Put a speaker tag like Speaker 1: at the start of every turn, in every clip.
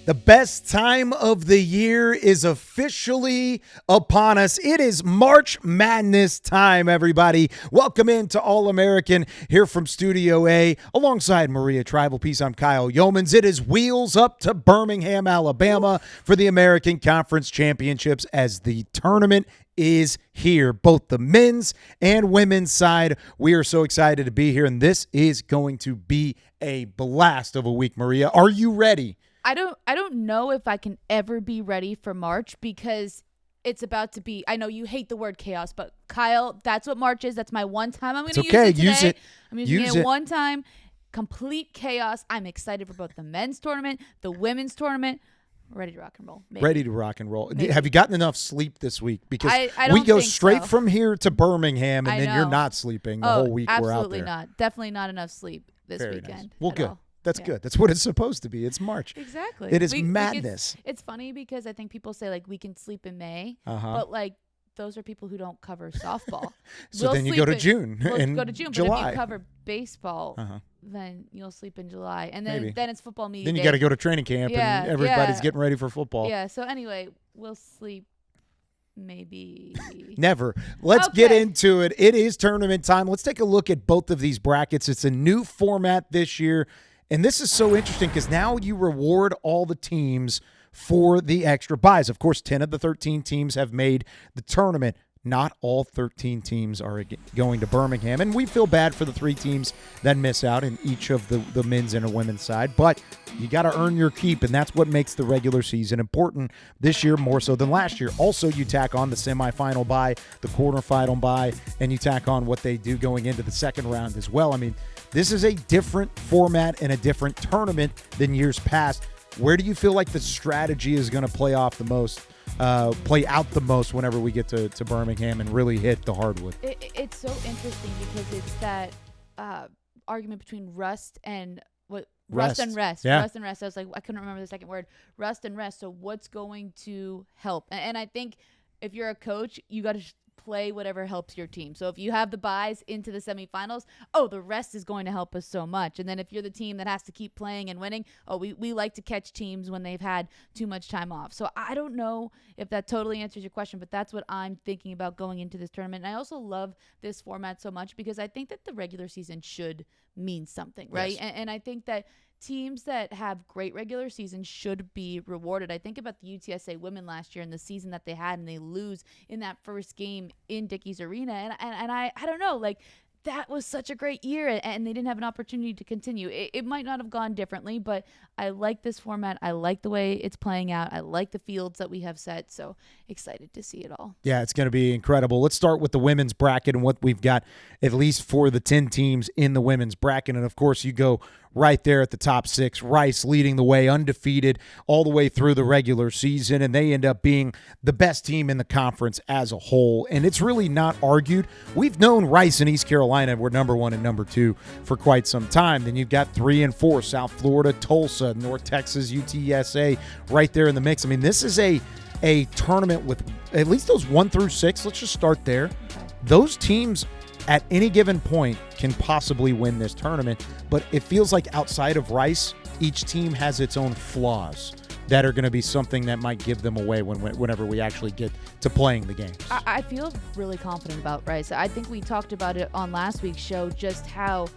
Speaker 1: The best time of the year is officially upon us. It is March Madness time, everybody. Welcome into All-American here from Studio A. Alongside Maria Trivelpiece, I'm Kyle Youmans. It is wheels up to Birmingham, Alabama for the American Conference Championships as the tournament is here. Both the men's and women's side. We are so excited to be here, and this is going to be a blast of a week, Maria. Are you ready?
Speaker 2: I don't know if I can ever be ready for March because it's about to be, I know you hate the word chaos, but Kyle, that's what March is. That's my one time I'm going to use it today.
Speaker 1: Use it.
Speaker 2: I'm using it one time. Complete chaos. I'm excited for both the men's tournament, the women's tournament. Ready to rock and roll. Maybe.
Speaker 1: Ready to rock and roll.
Speaker 2: Maybe.
Speaker 1: Have you gotten enough sleep this week? Because
Speaker 2: I
Speaker 1: we go
Speaker 2: think
Speaker 1: straight
Speaker 2: so.
Speaker 1: from here to Birmingham, and then you're not sleeping the whole week we're out there.
Speaker 2: Absolutely not. Definitely not enough sleep this
Speaker 1: Very
Speaker 2: weekend.
Speaker 1: nice. Well, good.
Speaker 2: All.
Speaker 1: That's good. That's what it's supposed to be. It's March.
Speaker 2: Exactly.
Speaker 1: It is madness.
Speaker 2: It's funny because I think people say, like, we can sleep in May, but, like, those are people who don't cover softball.
Speaker 1: So then you go to June and
Speaker 2: go to June.
Speaker 1: July.
Speaker 2: But if you cover baseball, then you'll sleep in July. And then it's football media
Speaker 1: Then you
Speaker 2: day.
Speaker 1: got to go to training camp and everybody's getting ready for football.
Speaker 2: Yeah. So anyway, we'll sleep maybe.
Speaker 1: Never. Let's get into it. It is tournament time. Let's take a look at both of these brackets. It's a new format this year. And this is so interesting because now you reward all the teams for the extra buys. Of course, 10 of the 13 teams have made the tournament. Not all 13 teams are going to Birmingham. And we feel bad for the 3 teams that miss out in each of the men's and the women's side. But you got to earn your keep, and that's what makes the regular season important this year more so than last year. Also, you tack on the semifinal bye, the quarterfinal bye, and you tack on what they do going into the second round as well. I mean, this is a different format and a different tournament than years past. Where do you feel like the strategy is going to play out the most whenever we get to Birmingham and really hit the hardwood?
Speaker 2: It's so interesting because it's that argument between rust and rest.
Speaker 1: Yeah.
Speaker 2: Rust and rest. I was like, I couldn't remember the second word. Rust and rest. So what's going to help? And I think if you're a coach, you got to play whatever helps your team. So if you have the buys into the semifinals, the rest is going to help us so much. And then if you're the team that has to keep playing and winning, we like to catch teams when they've had too much time off. So I don't know if that totally answers your question, but that's what I'm thinking about going into this tournament. And I also love this format so much because I think that the regular season should mean something, right?
Speaker 1: Yes.
Speaker 2: And I think that teams that have great regular seasons should be rewarded. I think about the UTSA women last year and the season that they had, and they lose in that first game in Dickies Arena. And I don't know, like, that was such a great year, and they didn't have an opportunity to continue. It might not have gone differently, but I like this format. I like the way it's playing out. I like the fields that we have set, so excited to see it all.
Speaker 1: Yeah, it's going to be incredible. Let's start with the women's bracket and what we've got, at least for the 10 teams in the women's bracket. And, of course, you go right there at the top 6. Rice leading the way, undefeated all the way through the regular season, and they end up being the best team in the conference as a whole. And it's really not argued. We've known Rice and East Carolina were number 1 and number 2 for quite some time. Then you've got 3 and 4, South Florida, Tulsa, North Texas, UTSA right there in the mix. I mean, this is a tournament with at least those 1 through 6. Let's just start there.
Speaker 2: Okay.
Speaker 1: Those teams at any given point can possibly win this tournament, but it feels like outside of Rice, each team has its own flaws that are going to be something that might give them away whenever we actually get to playing the games.
Speaker 2: I feel really confident about Rice. I think we talked about it on last week's show, just how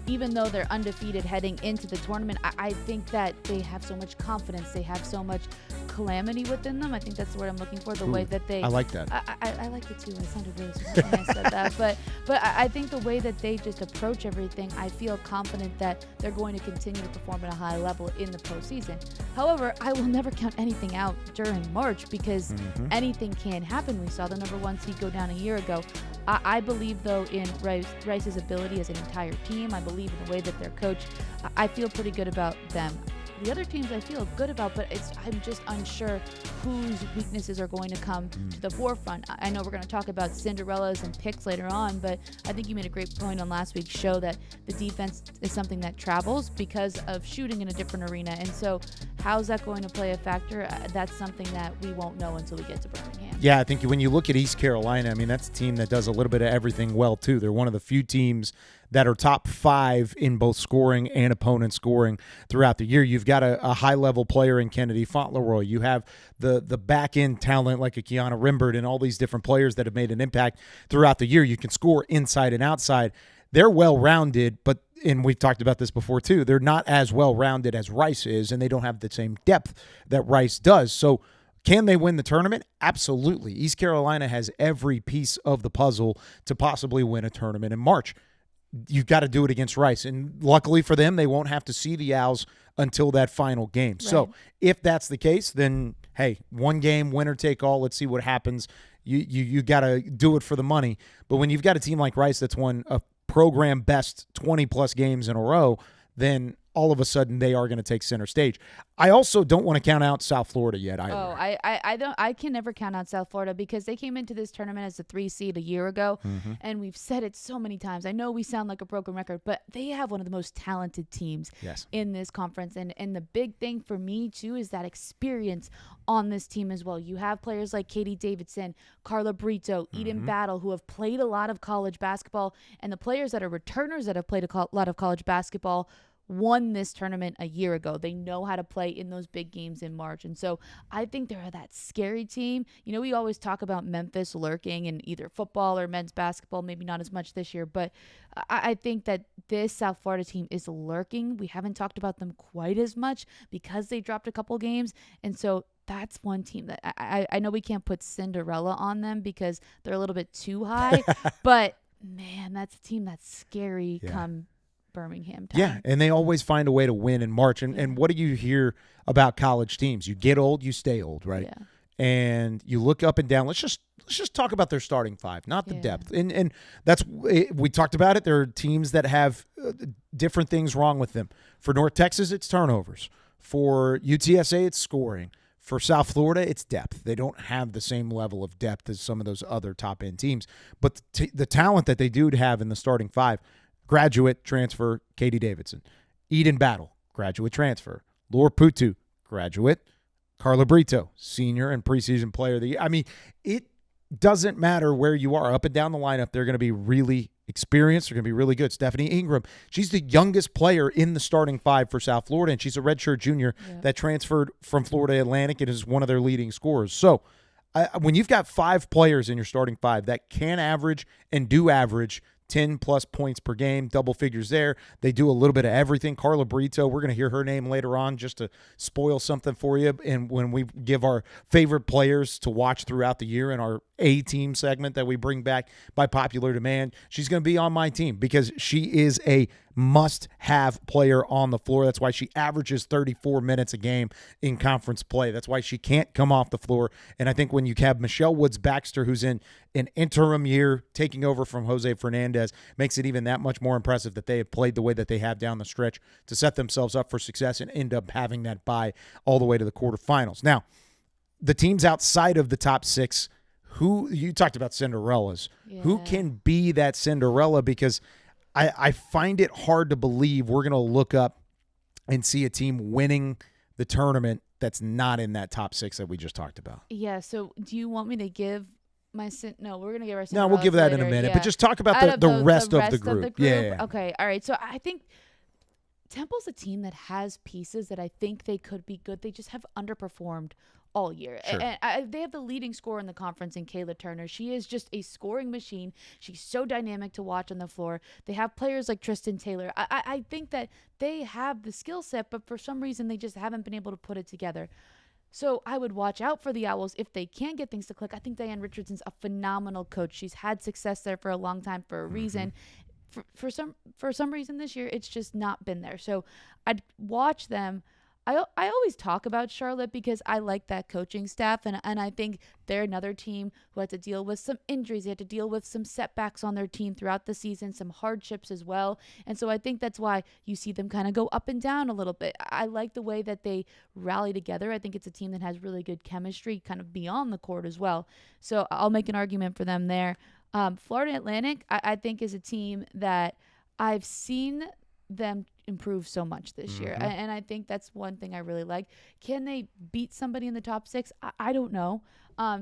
Speaker 2: even though they're undefeated heading into the tournament, I think that they have so much confidence. They have so much calamity within them. I think that's the word I'm looking for. The way that they...
Speaker 1: I like that.
Speaker 2: I like it too. I sounded really smart when I said that. But I think the way that they just approach everything, I feel confident that they're going to continue to perform at a high level in the postseason. However, I will never count anything out during March because anything can happen. We saw the number 1 seed go down a year ago. I believe, though, in Rice's ability as an entire team. I believe in the way that they're coached. I feel pretty good about them. The other teams I feel good about, but I'm just unsure whose weaknesses are going to come to the forefront. I know we're going to talk about Cinderellas and picks later on, but I think you made a great point on last week's show that the defense is something that travels because of shooting in a different arena. And so How's that going to play a factor? That's something that we won't know until we get to Birmingham.
Speaker 1: Yeah, I think when you look at East Carolina, I mean, that's a team that does a little bit of everything well, too. They're one of the few teams that are top 5 in both scoring and opponent scoring throughout the year. You've got a high-level player in Kennedy Fauntleroy. You have the back-end talent like a Kiana Rimbert and all these different players that have made an impact throughout the year. You can score inside and outside. They're well-rounded, but and we've talked about this before too, they're not as well-rounded as Rice is, and they don't have the same depth that Rice does. So can they win the tournament? Absolutely. East Carolina has every piece of the puzzle to possibly win a tournament in March. You've got to do it against Rice. And luckily for them, they won't have to see the Owls until that final game. Right. So if that's the case, then, hey, one game, winner take all. Let's see what happens. You got to do it for the money. But when you've got a team like Rice that's won a program best 20-plus games in a row, then all of a sudden they are going to take center stage. I also don't want to count out South Florida yet either.
Speaker 2: Oh, I can never count out South Florida because they came into this tournament as a 3 seed a year ago, and we've said it so many times. I know we sound like a broken record, but they have one of the most talented teams in this conference, and the big thing for me too is that experience on this team as well. You have players like Katie Davidson, Carla Brito, Eden Battle, who have played a lot of college basketball, and the players that are returners that have played a lot of college basketball won this tournament a year ago. They know how to play in those big games in March. And so I think they're that scary team. You know, we always talk about Memphis lurking in either football or men's basketball, maybe not as much this year, but I think that this South Florida team is lurking. We haven't talked about them quite as much because they dropped a couple games. And so that's one team that I know we can't put Cinderella on them because they're a little bit too high, but man, that's a team that's scary come Birmingham time.
Speaker 1: Yeah, and they always find a way to win in March. And what do you hear about college teams? You get old, you stay old, right?
Speaker 2: Yeah.
Speaker 1: And you look up and down. Let's just talk about their starting 5, not the depth. And that's we talked about it. There are teams that have different things wrong with them. For North Texas, it's turnovers. For UTSA, it's scoring. For South Florida, it's depth. They don't have the same level of depth as some of those other top-end teams. But the talent that they do have in the starting 5, graduate transfer, Katie Davidson. Eden Battle, graduate transfer. Laura Putu, graduate. Carla Brito, senior and preseason player of the year. I mean, it doesn't matter where you are. Up and down the lineup, they're going to be really experienced. They're going to be really good. Stephanie Ingram, she's the youngest player in the starting 5 for South Florida, and she's a redshirt junior that transferred from Florida Atlantic and is one of their leading scorers. So when you've got 5 players in your starting 5 that can average and do average 10-plus points per game, double figures there. They do a little bit of everything. Carla Brito, we're going to hear her name later on just to spoil something for you. And when we give our favorite players to watch throughout the year in our A-team segment that we bring back by popular demand, she's going to be on my team because she is a must-have player on the floor. That's why she averages 34 minutes a game in conference play. That's why she can't come off the floor. And I think when you have Michelle Woods-Baxter, who's in an interim year taking over from Jose Fernandez, makes it even that much more impressive that they have played the way that they have down the stretch to set themselves up for success and end up having that bye all the way to the quarterfinals. Now, the teams outside of the top 6, who you talked about Cinderellas, who can be that Cinderella? Because I find it hard to believe we're going to look up and see a team winning the tournament that's not in that top 6 that we just talked about.
Speaker 2: Yeah, so do you want me to give my no, we're going to give our
Speaker 1: No, we'll give that
Speaker 2: later.
Speaker 1: In a minute, but just talk about the rest of the group. Yeah.
Speaker 2: Okay, all right. So I think Temple's a team that has pieces that I think they could be good. They just have underperformed all year.
Speaker 1: Sure.
Speaker 2: And they have the leading scorer in the conference in Kayla Turner. She is just a scoring machine. She's so dynamic to watch on the floor. They have players like Tristan Taylor. I think that they have the skill set, but for some reason they just haven't been able to put it together. So I would watch out for the Owls if they can get things to click. I think Diane Richardson's a phenomenal coach. She's had success there for a long time for a reason. For some reason this year, it's just not been there. So I'd watch them. I always talk about Charlotte because I like that coaching staff, and I think they're another team who had to deal with some injuries. They had to deal with some setbacks on their team throughout the season, some hardships as well. And so I think that's why you see them kind of go up and down a little bit. I like the way that they rally together. I think it's a team that has really good chemistry kind of beyond the court as well. So I'll make an argument for them there. Florida Atlantic, I think, is a team that I've seen them improved so much this year. And I think that's one thing I really like. Can they beat somebody in the top 6? I don't know.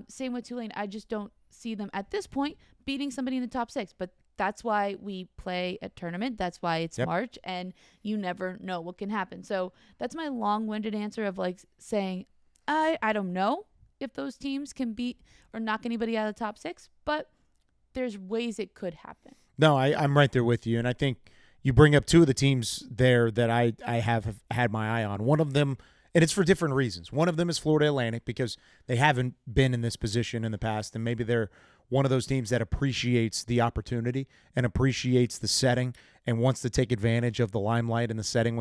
Speaker 2: Same with Tulane. I just don't see them at this point beating somebody in the top 6. But that's why we play a tournament. That's why it's March, and you never know what can happen. So that's my long-winded answer of like saying, I don't know if those teams can beat or knock anybody out of the top 6, but there's ways it could happen.
Speaker 1: No, I'm right there with you, and I think you bring up two of the teams there that I have had my eye on. One of them, and it's for different reasons. One of them is Florida Atlantic because they haven't been in this position in the past, and maybe they're one of those teams that appreciates the opportunity and appreciates the setting and wants to take advantage of the limelight and the setting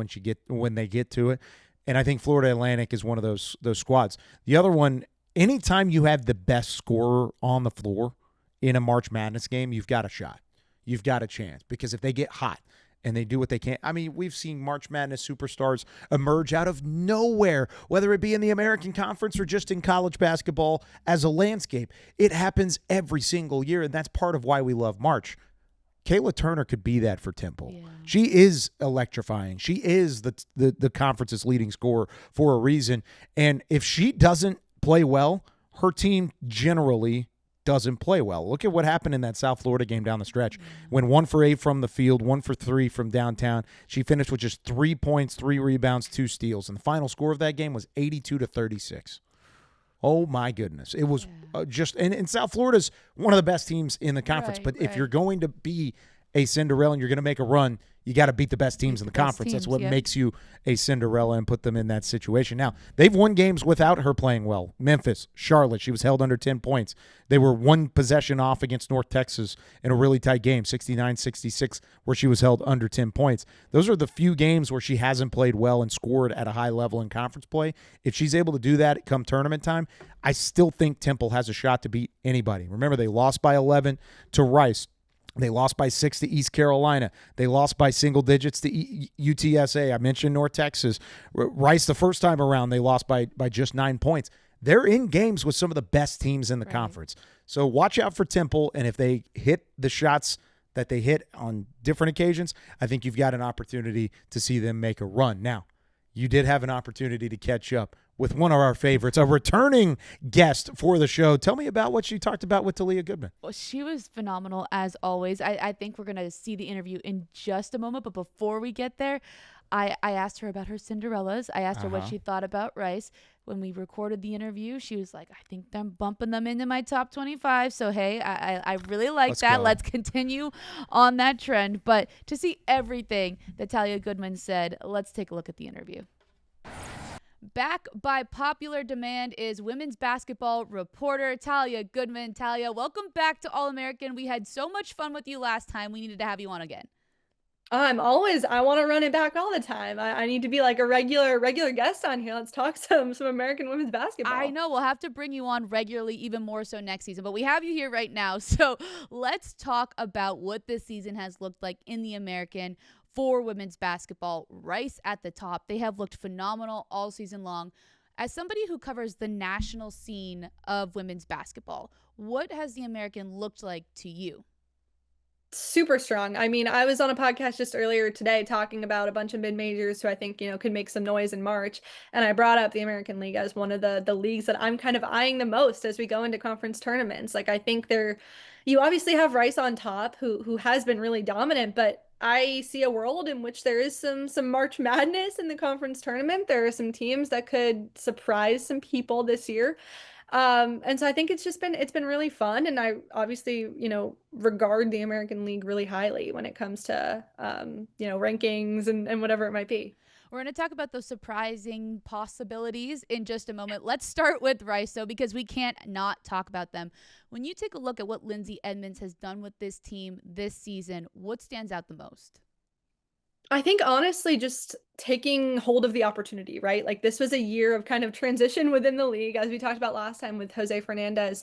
Speaker 1: when they get to it. And I think Florida Atlantic is one of those squads. The other one, anytime you have the best scorer on the floor in a March Madness game, you've got a shot. You've got a chance because if they get hot and they do what they can. I mean, we've seen March Madness superstars emerge out of nowhere, whether it be in the American Conference or just in college basketball as a landscape. It happens every single year, and that's part of why we love March. Kayla Turner could be that for Temple. Yeah. She is electrifying. She is the conference's leading scorer for a reason. And if she doesn't play well, her team generally doesn't play well. Look at what happened in that South Florida game down the stretch. When 1 for 8 from the field, 1 for 3 from downtown, she finished with just 3 points, 3 rebounds, 2 steals. And the final score of that game was 82-36. Oh, my goodness. It was and South Florida's one of the best teams in the conference. But if you're going to be a Cinderella and you're going to make a run, you got to beat the best teams in the conference. That's what makes you a Cinderella and put them in that situation. Now, they've won games without her playing well. Memphis, Charlotte, she was held under 10 points. They were 1 possession off against North Texas in a really tight game, 69-66, where she was held under 10 points. Those are the few games where she hasn't played well and scored at a high level in conference play. If she's able to do that come tournament time, I still think Temple has a shot to beat anybody. Remember, they lost by 11 to Rice. They lost by 6 to East Carolina. They lost by single digits to UTSA. I mentioned North Texas. Rice, the first time around, they lost by just 9 points. They're in games with some of the best teams in the conference. So watch out for Temple, and if they hit the shots that they hit on different occasions, I think you've got an opportunity to see them make a run. Now, you did have an opportunity to catch up with one of our favorites, a returning guest for the show. Tell me about what she talked about with Talia Goodman.
Speaker 2: Well, she was phenomenal, as always. I think we're going to see the interview in just a moment, but before we get there, I asked her about her Cinderellas. I asked her what she thought about Rice. When we recorded the interview, she was like, I think I'm bumping them into my top 25. So, hey, I really like that. Go. Let's continue on that trend. But to see everything that Talia Goodman said, let's take a look at the interview. Back by popular demand is women's basketball reporter Talia Goodman. Talia, welcome back to All-American. We had so much fun with you last time. We needed to have you on again.
Speaker 3: I want to run it back all the time. I need to be like a regular guest on here. Let's talk some American women's basketball.
Speaker 2: I know. We'll have to bring you on regularly, even more so next season. But we have you here right now. So let's talk about what this season has looked like in the American for women's basketball. Rice at the top. They have looked phenomenal all season long. As somebody who covers the national scene of women's basketball, what has the American looked like to you?
Speaker 3: Super strong. I mean, I was on a podcast just earlier today talking about a bunch of mid-majors who I think, could make some noise in March. And I brought up the American League as one of the leagues that I'm kind of eyeing the most as we go into conference tournaments. Like, I think you obviously have Rice on top, who has been really dominant, but I see a world in which there is some March Madness in the conference tournament. There are some teams that could surprise some people this year. And so I think it's been really fun. And I obviously, regard the American League really highly when it comes to, rankings and whatever it might be.
Speaker 2: We're going to talk about those surprising possibilities in just a moment. Let's start with Rice, though, because we can't not talk about them. When you take a look at what Lindsay Edmonds has done with this team this season, what stands out the most?
Speaker 3: I think honestly, just taking hold of the opportunity, right? Like this was a year of kind of transition within the league, as we talked about last time with Jose Fernandez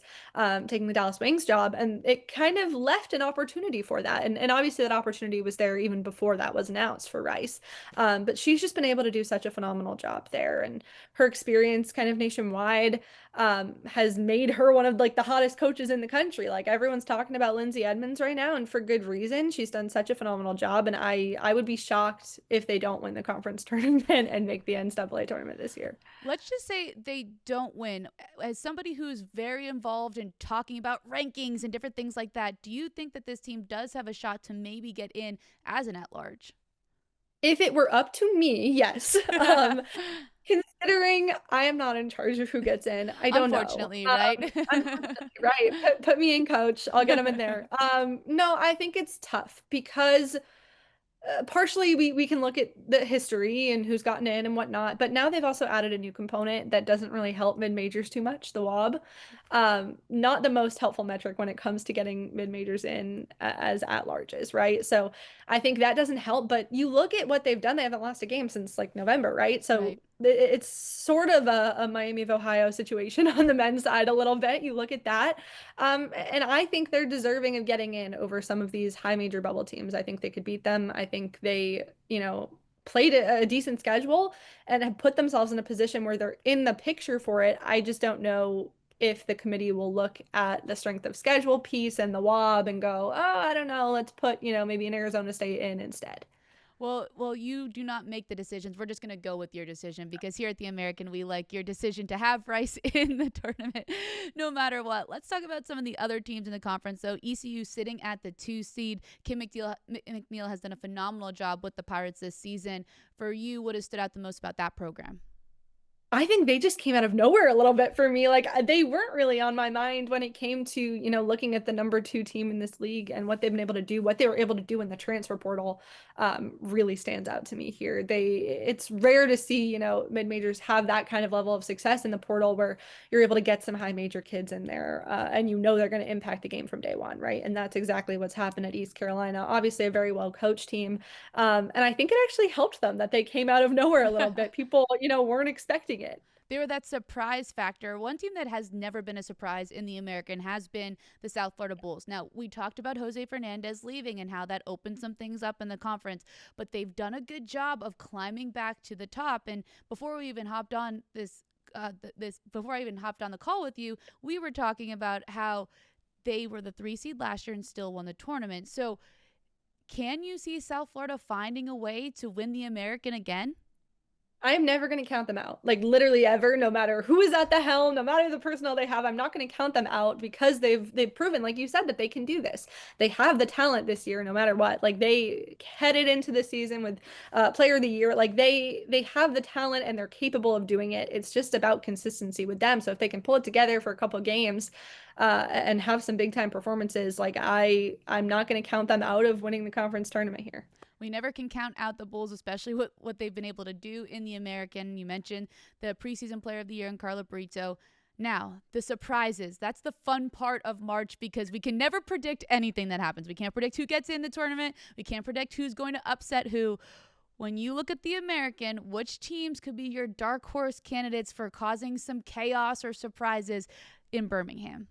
Speaker 3: taking the Dallas Wings job, and it kind of left an opportunity for that. And obviously that opportunity was there even before that was announced for Rice. But she's just been able to do such a phenomenal job there, and her experience kind of nationwide has made her one of like the hottest coaches in the country. Like everyone's talking about Lindsay Edmonds right now, and for good reason. She's done such a phenomenal job, and I would be shocked if they don't win the conference tournament and make the NCAA tournament this year.
Speaker 2: Let's just say they don't win. As somebody who's very involved in talking about rankings and different things like that, do you think that this team does have a shot to maybe get in as an at-large?
Speaker 3: If it were up to me, yes. Considering I am not in charge of who gets in, I don't
Speaker 2: Unfortunately,
Speaker 3: know.
Speaker 2: right?
Speaker 3: Unfortunately, right. Put me in, coach. I'll get them in there. No, I think it's tough because partially we can look at the history and who's gotten in and whatnot, but now they've also added a new component that doesn't really help mid-majors too much, the WOB. Not the most helpful metric when it comes to getting mid-majors in as at-larges, right? So I think that doesn't help, but you look at what they've done, they haven't lost a game since like November, right? So
Speaker 2: Right.
Speaker 3: it's sort of a Miami of Ohio situation on the men's side a little bit. You look at that. And I think they're deserving of getting in over some of these high major bubble teams. I think they could beat them. I think they, played a decent schedule and have put themselves in a position where they're in the picture for it. I just don't know if the committee will look at the strength of schedule piece and the WOB and go, oh, I don't know, let's put, maybe an Arizona State in instead.
Speaker 2: Well, you do not make the decisions. We're just going to go with your decision because here at the American, we like your decision to have Rice in the tournament no matter what. Let's talk about some of the other teams in the conference. So ECU sitting at the 2 seed. Kim McNeil has done a phenomenal job with the Pirates this season. For you, what has stood out the most about that program?
Speaker 3: I think they just came out of nowhere a little bit for me. Like they weren't really on my mind when it came to, looking at the number 2 team in this league and what they've been able to do, what they were able to do in the transfer portal, really stands out to me here. It's rare to see, mid-majors have that kind of level of success in the portal where you're able to get some high major kids in there, and they're going to impact the game from day one, right? And that's exactly what's happened at East Carolina. Obviously a very well coached team. And I think it actually helped them that they came out of nowhere a little bit. People, weren't expecting it.
Speaker 2: They were that surprise factor. One team that has never been a surprise in the American has been the South Florida Bulls. Now, we talked about Jose Fernandez leaving and how that opened some things up in the conference, but they've done a good job of climbing back to the top. And before we even hopped on before I even hopped on the call with you, we were talking about how they were the 3 seed last year and still won the tournament. So can you see South Florida finding a way to win the American again?
Speaker 3: I'm never going to count them out. Like literally ever, no matter who is at the helm, no matter the personnel they have, I'm not going to count them out because they've proven, like you said, that they can do this. They have the talent this year, no matter what. Like they headed into the season with player of the year. Like they have the talent and they're capable of doing it. It's just about consistency with them. So if they can pull it together for a couple of games and have some big time performances, like I'm not going to count them out of winning the conference tournament here.
Speaker 2: We never can count out the Bulls, especially what they've been able to do in the American. You mentioned the preseason player of the year in Carla Brito. Now, the surprises. That's the fun part of March because we can never predict anything that happens. We can't predict who gets in the tournament. We can't predict who's going to upset who. When you look at the American, which teams could be your dark horse candidates for causing some chaos or surprises in Birmingham?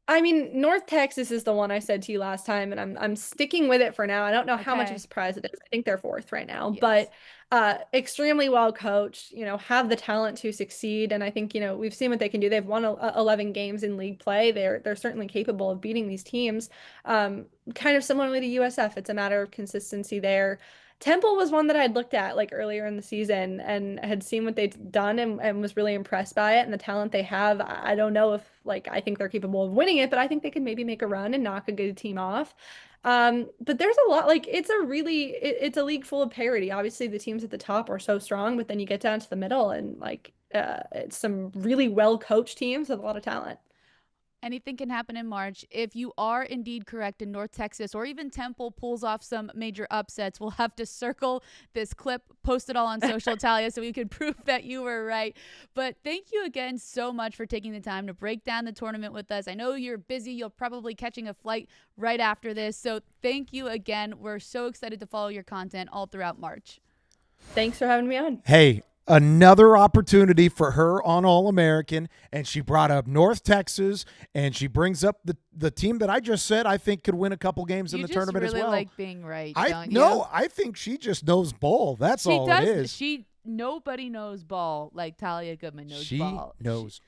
Speaker 3: I mean, North Texas is the one I said to you last time, and I'm sticking with it for now. I don't know how much of a surprise it is. I think they're 4th right now,
Speaker 2: Yes.
Speaker 3: but extremely well coached, have the talent to succeed. And I think, we've seen what they can do. They've won 11 games in league play. They're certainly capable of beating these teams. Kind of similarly to USF, it's a matter of consistency there. Temple was one that I'd looked at like earlier in the season and had seen what they'd done and was really impressed by it and the talent they have. I don't know if I think they're capable of winning it, but I think they could maybe make a run and knock a good team off. But there's a lot, it's a league full of parity. Obviously the teams at the top are so strong, but then you get down to the middle and it's some really well coached teams with a lot of talent.
Speaker 2: Anything can happen in March. If you are indeed correct in North Texas or even Temple pulls off some major upsets, we'll have to circle this clip, post it all on social, Talia, so we can prove that you were right. But thank you again so much for taking the time to break down the tournament with us. I know you're busy. You'll probably catching a flight right after this. So thank you again. We're so excited to follow your content all throughout March.
Speaker 3: Thanks for having me on.
Speaker 1: Hey, another opportunity for her on All-American, and she brought up North Texas, and she brings up the team that I just said I think could win a couple games in the tournament as well.
Speaker 2: You really like being right, don't you?
Speaker 1: No, I think she just knows ball. That's all it is.
Speaker 2: Nobody knows ball like Talia Goodman knows ball.
Speaker 1: She knows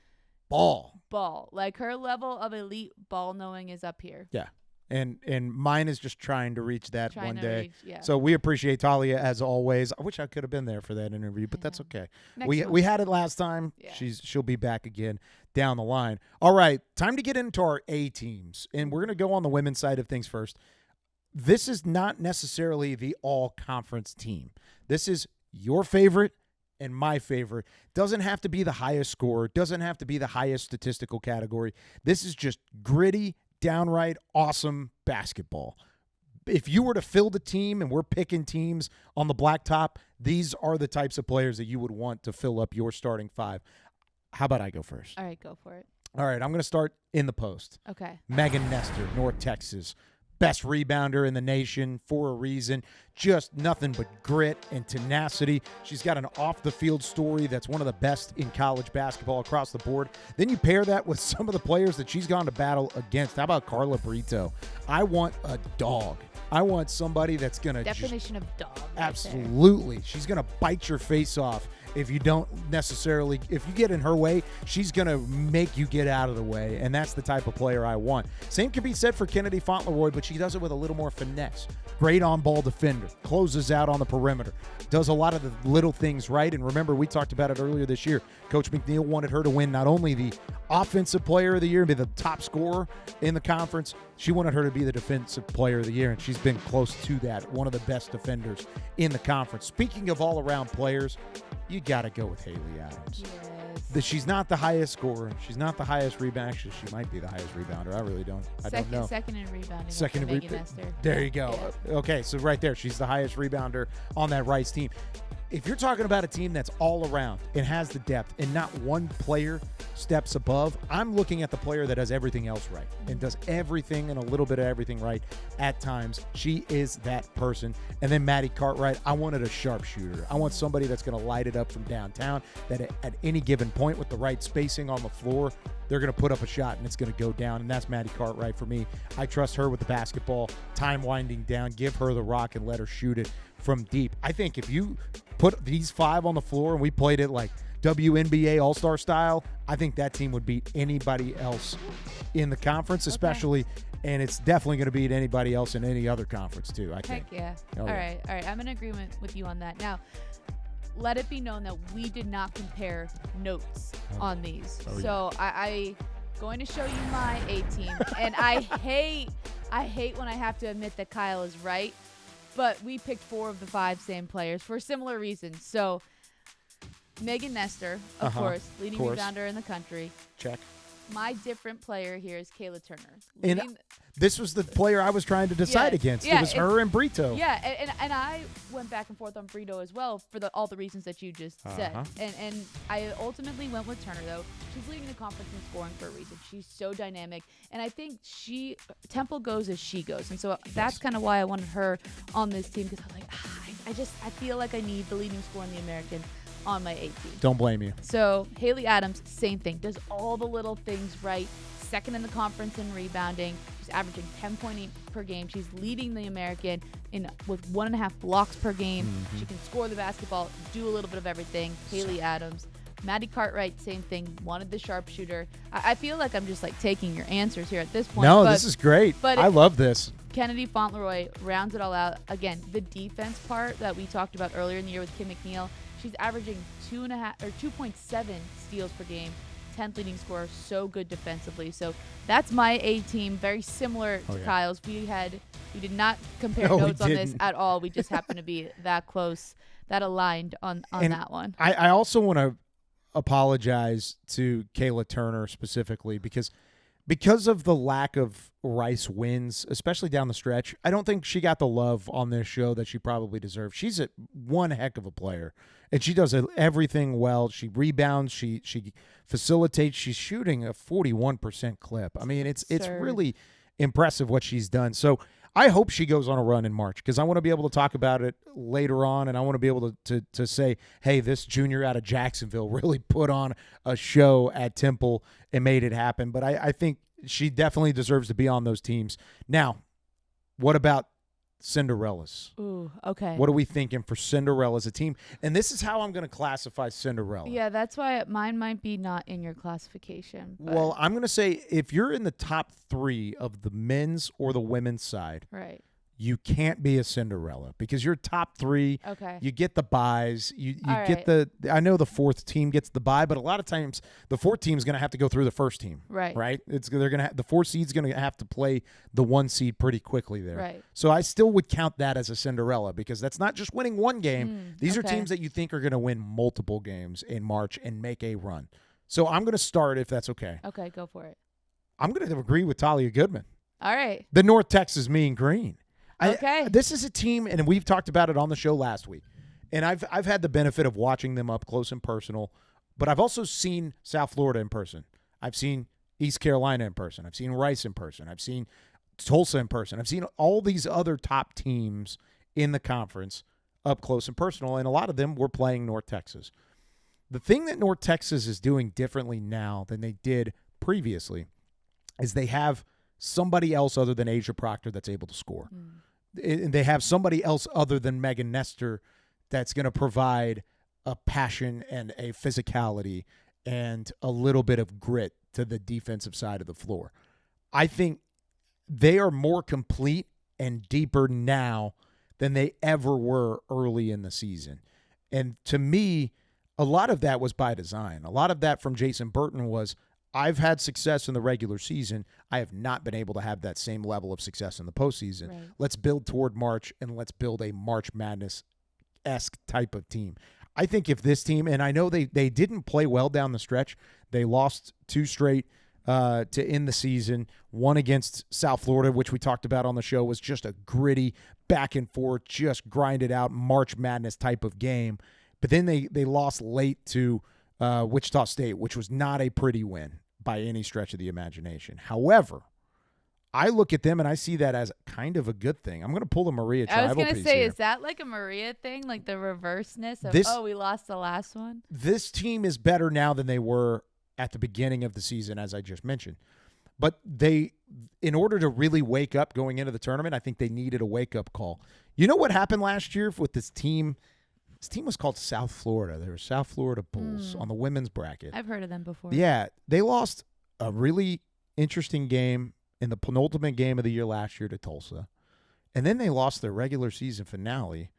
Speaker 1: ball.
Speaker 2: Ball. Like, her level of elite ball knowing is up here.
Speaker 1: Yeah. And mine is just trying to reach that one day.
Speaker 2: Yeah.
Speaker 1: So we appreciate Talia as always. I wish I could have been there for that interview, but that's okay. We had it last time. Yeah. She'll be back again down the line. All right, time to get into our A teams, and we're going to go on the women's side of things first. This is not necessarily the all-conference team. This is your favorite and my favorite. Doesn't have to be the highest score. Doesn't have to be the highest statistical category. This is just gritty, downright awesome basketball. If you were to fill the team, and we're picking teams on the blacktop, these are the types of players that you would want to fill up your starting five. How about I go first?
Speaker 2: All right, go for it.
Speaker 1: All right, I'm going to start in the post.
Speaker 2: Okay.
Speaker 1: Megan Nestor, North Texas. Best rebounder in the nation for a reason. Just nothing but grit and tenacity. She's got an off-the-field story that's one of the best in college basketball across the board. Then you pair that with some of the players that she's gone to battle against. How about Carla Brito? I want a dog. I want somebody that's going to
Speaker 2: definition of dog.
Speaker 1: Absolutely. She's going to bite your face off if you don't necessarily, if you get in her way, she's going to make you get out of the way, and that's the type of player I want. Same can be said for Kennedy Fauntleroy, but she does it with a little more finesse. Great on-ball defender, closes out on the perimeter, does a lot of the little things right, and remember, we talked about it earlier this year. Coach McNeil wanted her to win not only the Offensive Player of the Year and be the top scorer in the conference, she wanted her to be the Defensive Player of the Year, and she's been close to that, one of the best defenders in the conference. Speaking of all-around players, you got to go with Haley Adams.
Speaker 2: Yes.
Speaker 1: She's not the highest scorer. She's not the highest rebounder. Actually, she might be the highest rebounder. I really don't. I don't know.
Speaker 2: Second in rebounding.
Speaker 1: Second in
Speaker 2: Megan Nestor.
Speaker 1: There you go. Yeah. Okay, so right there, she's the highest rebounder on that Rice team. If you're talking about a team that's all around and has the depth and not one player steps above, I'm looking at the player that does everything else right and does everything and a little bit of everything right at times. She is that person. And then Maddie Cartwright, I wanted a sharpshooter. I want somebody that's going to light it up from downtown, that at any given point with the right spacing on the floor, they're going to put up a shot and it's going to go down, and that's Maddie Cartwright for me. I trust her with the basketball, time winding down, give her the rock and let her shoot it from deep. I think if you put these five on the floor and we played it like WNBA All-Star style, I think that team would beat anybody else in the conference, especially, and it's definitely going to beat anybody else in any other conference too, I think.
Speaker 2: Heck yeah.
Speaker 1: Oh,
Speaker 2: all right. I'm in agreement with you on that. Now, let it be known that we did not compare notes on these. So I going to show you my A team, and I hate when I have to admit that Kyle is right, but we picked 4 of the 5 same players for similar reasons. So Megan Nestor, of course, leading rebounder in the country.
Speaker 1: Check.
Speaker 2: My different player here is Kayla Turner.
Speaker 1: This was the player I was trying to decide against. It was her and Brito.
Speaker 2: Yeah, and I went back and forth on Brito as well for all the reasons that you just said. And I ultimately went with Turner, though. She's leading the conference in scoring for a reason. She's so dynamic. And I think Temple goes as she goes. And so that's kind of why I wanted her on this team, because I'm like, I feel like I need the leading scorer in the American on my A team.
Speaker 1: Don't blame you.
Speaker 2: So Haley Adams, same thing. Does all the little things right. Second in the conference in rebounding. She's averaging 10.8 per game. She's leading the American with 1.5 blocks per game. Mm-hmm. She can score the basketball, do a little bit of everything. Haley Adams. Maddie Cartwright, same thing. Wanted the sharpshooter. I feel like I'm just like taking your answers here at this point.
Speaker 1: No, this is great. But I love this.
Speaker 2: Kennedy Fauntleroy rounds it all out. Again, the defense part that we talked about earlier in the year with Kim McNeil. She's averaging 2.7 steals per game, 10th leading scorer, so good defensively. So that's my A team, very similar to Kyle's. We did not compare notes on this at all. We just happened to be that close, that aligned on that one.
Speaker 1: I also want to apologize to Kayla Turner specifically because of the lack of Rice wins, especially down the stretch. I don't think she got the love on this show that she probably deserved. She's one heck of a player, and she does everything well. She rebounds, she facilitates. She's shooting a 41% clip. I mean, it's really impressive what she's done. So I hope she goes on a run in March because I want to be able to talk about it later on, and I want to be able to say, hey, this junior out of Jacksonville really put on a show at Temple and made it happen. But I think she definitely deserves to be on those teams. Now, what about Cinderellas?
Speaker 2: Ooh, okay.
Speaker 1: What are we thinking for Cinderella as a team? And this is how I'm going to classify Cinderella.
Speaker 2: Yeah, that's why mine might be not in your classification. But
Speaker 1: Well, I'm going to say if you're in the top 3 of the men's or the women's side,
Speaker 2: right.
Speaker 1: you can't be a Cinderella because you're top 3.
Speaker 2: Okay.
Speaker 1: You get the buys. You
Speaker 2: All
Speaker 1: get
Speaker 2: right.
Speaker 1: I know the 4th team gets the bye, but a lot of times the 4th team is going to have to go through the first team.
Speaker 2: Right.
Speaker 1: Right. They're going to the 4 seed's going to have to play the 1 seed pretty quickly there.
Speaker 2: Right.
Speaker 1: So I still would count that as a Cinderella because that's not just winning one game. These are
Speaker 2: okay.
Speaker 1: teams that you think are going to win multiple games in March and make a run. So I'm going to start if that's okay.
Speaker 2: Okay, go for it.
Speaker 1: I'm going to agree with Talia Goodman.
Speaker 2: All right.
Speaker 1: The North Texas Mean Green.
Speaker 2: Okay.
Speaker 1: This is a team, and we've talked about it on the show last week, and I've had the benefit of watching them up close and personal, but I've also seen South Florida in person. I've seen East Carolina in person. I've seen Rice in person. I've seen Tulsa in person. I've seen all these other top teams in the conference up close and personal, and a lot of them were playing North Texas. The thing that North Texas is doing differently now than they did previously is they have somebody else other than Asia Proctor that's able to score. And they have somebody else other than Megan Nestor that's going to provide a passion and a physicality and a little bit of grit to the defensive side of the floor. I think they are more complete and deeper now than they ever were early in the season. And to me, a lot of that was by design. A lot of that from Jason Burton was, I've had success in the regular season. I have not been able to have that same level of success in the postseason.
Speaker 2: Right.
Speaker 1: Let's build toward March, and let's build a March Madness-esque type of team. I think if this team, and I know they didn't play well down the stretch. They lost 2 straight to end the season. One against South Florida, which we talked about on the show, was just a gritty, back and forth, just grinded out March Madness type of game. But then they lost late to Wichita State, which was not a pretty win by any stretch of the imagination. However, I look at them and I see that as kind of a good thing. I'm going to pull the Maria Trivelpiece
Speaker 2: I was going to say,
Speaker 1: here.
Speaker 2: is that like a Maria thing? Like the reverseness of, we lost the last one?
Speaker 1: This team is better now than they were at the beginning of the season, as I just mentioned. But in order to really wake up going into the tournament, I think they needed a wake-up call. You know what happened last year with this team? This team was called South Florida. They were South Florida Bulls on the women's bracket.
Speaker 2: I've heard of them before.
Speaker 1: Yeah, they lost a really interesting game in the penultimate game of the year last year to Tulsa. And then they lost their regular season finale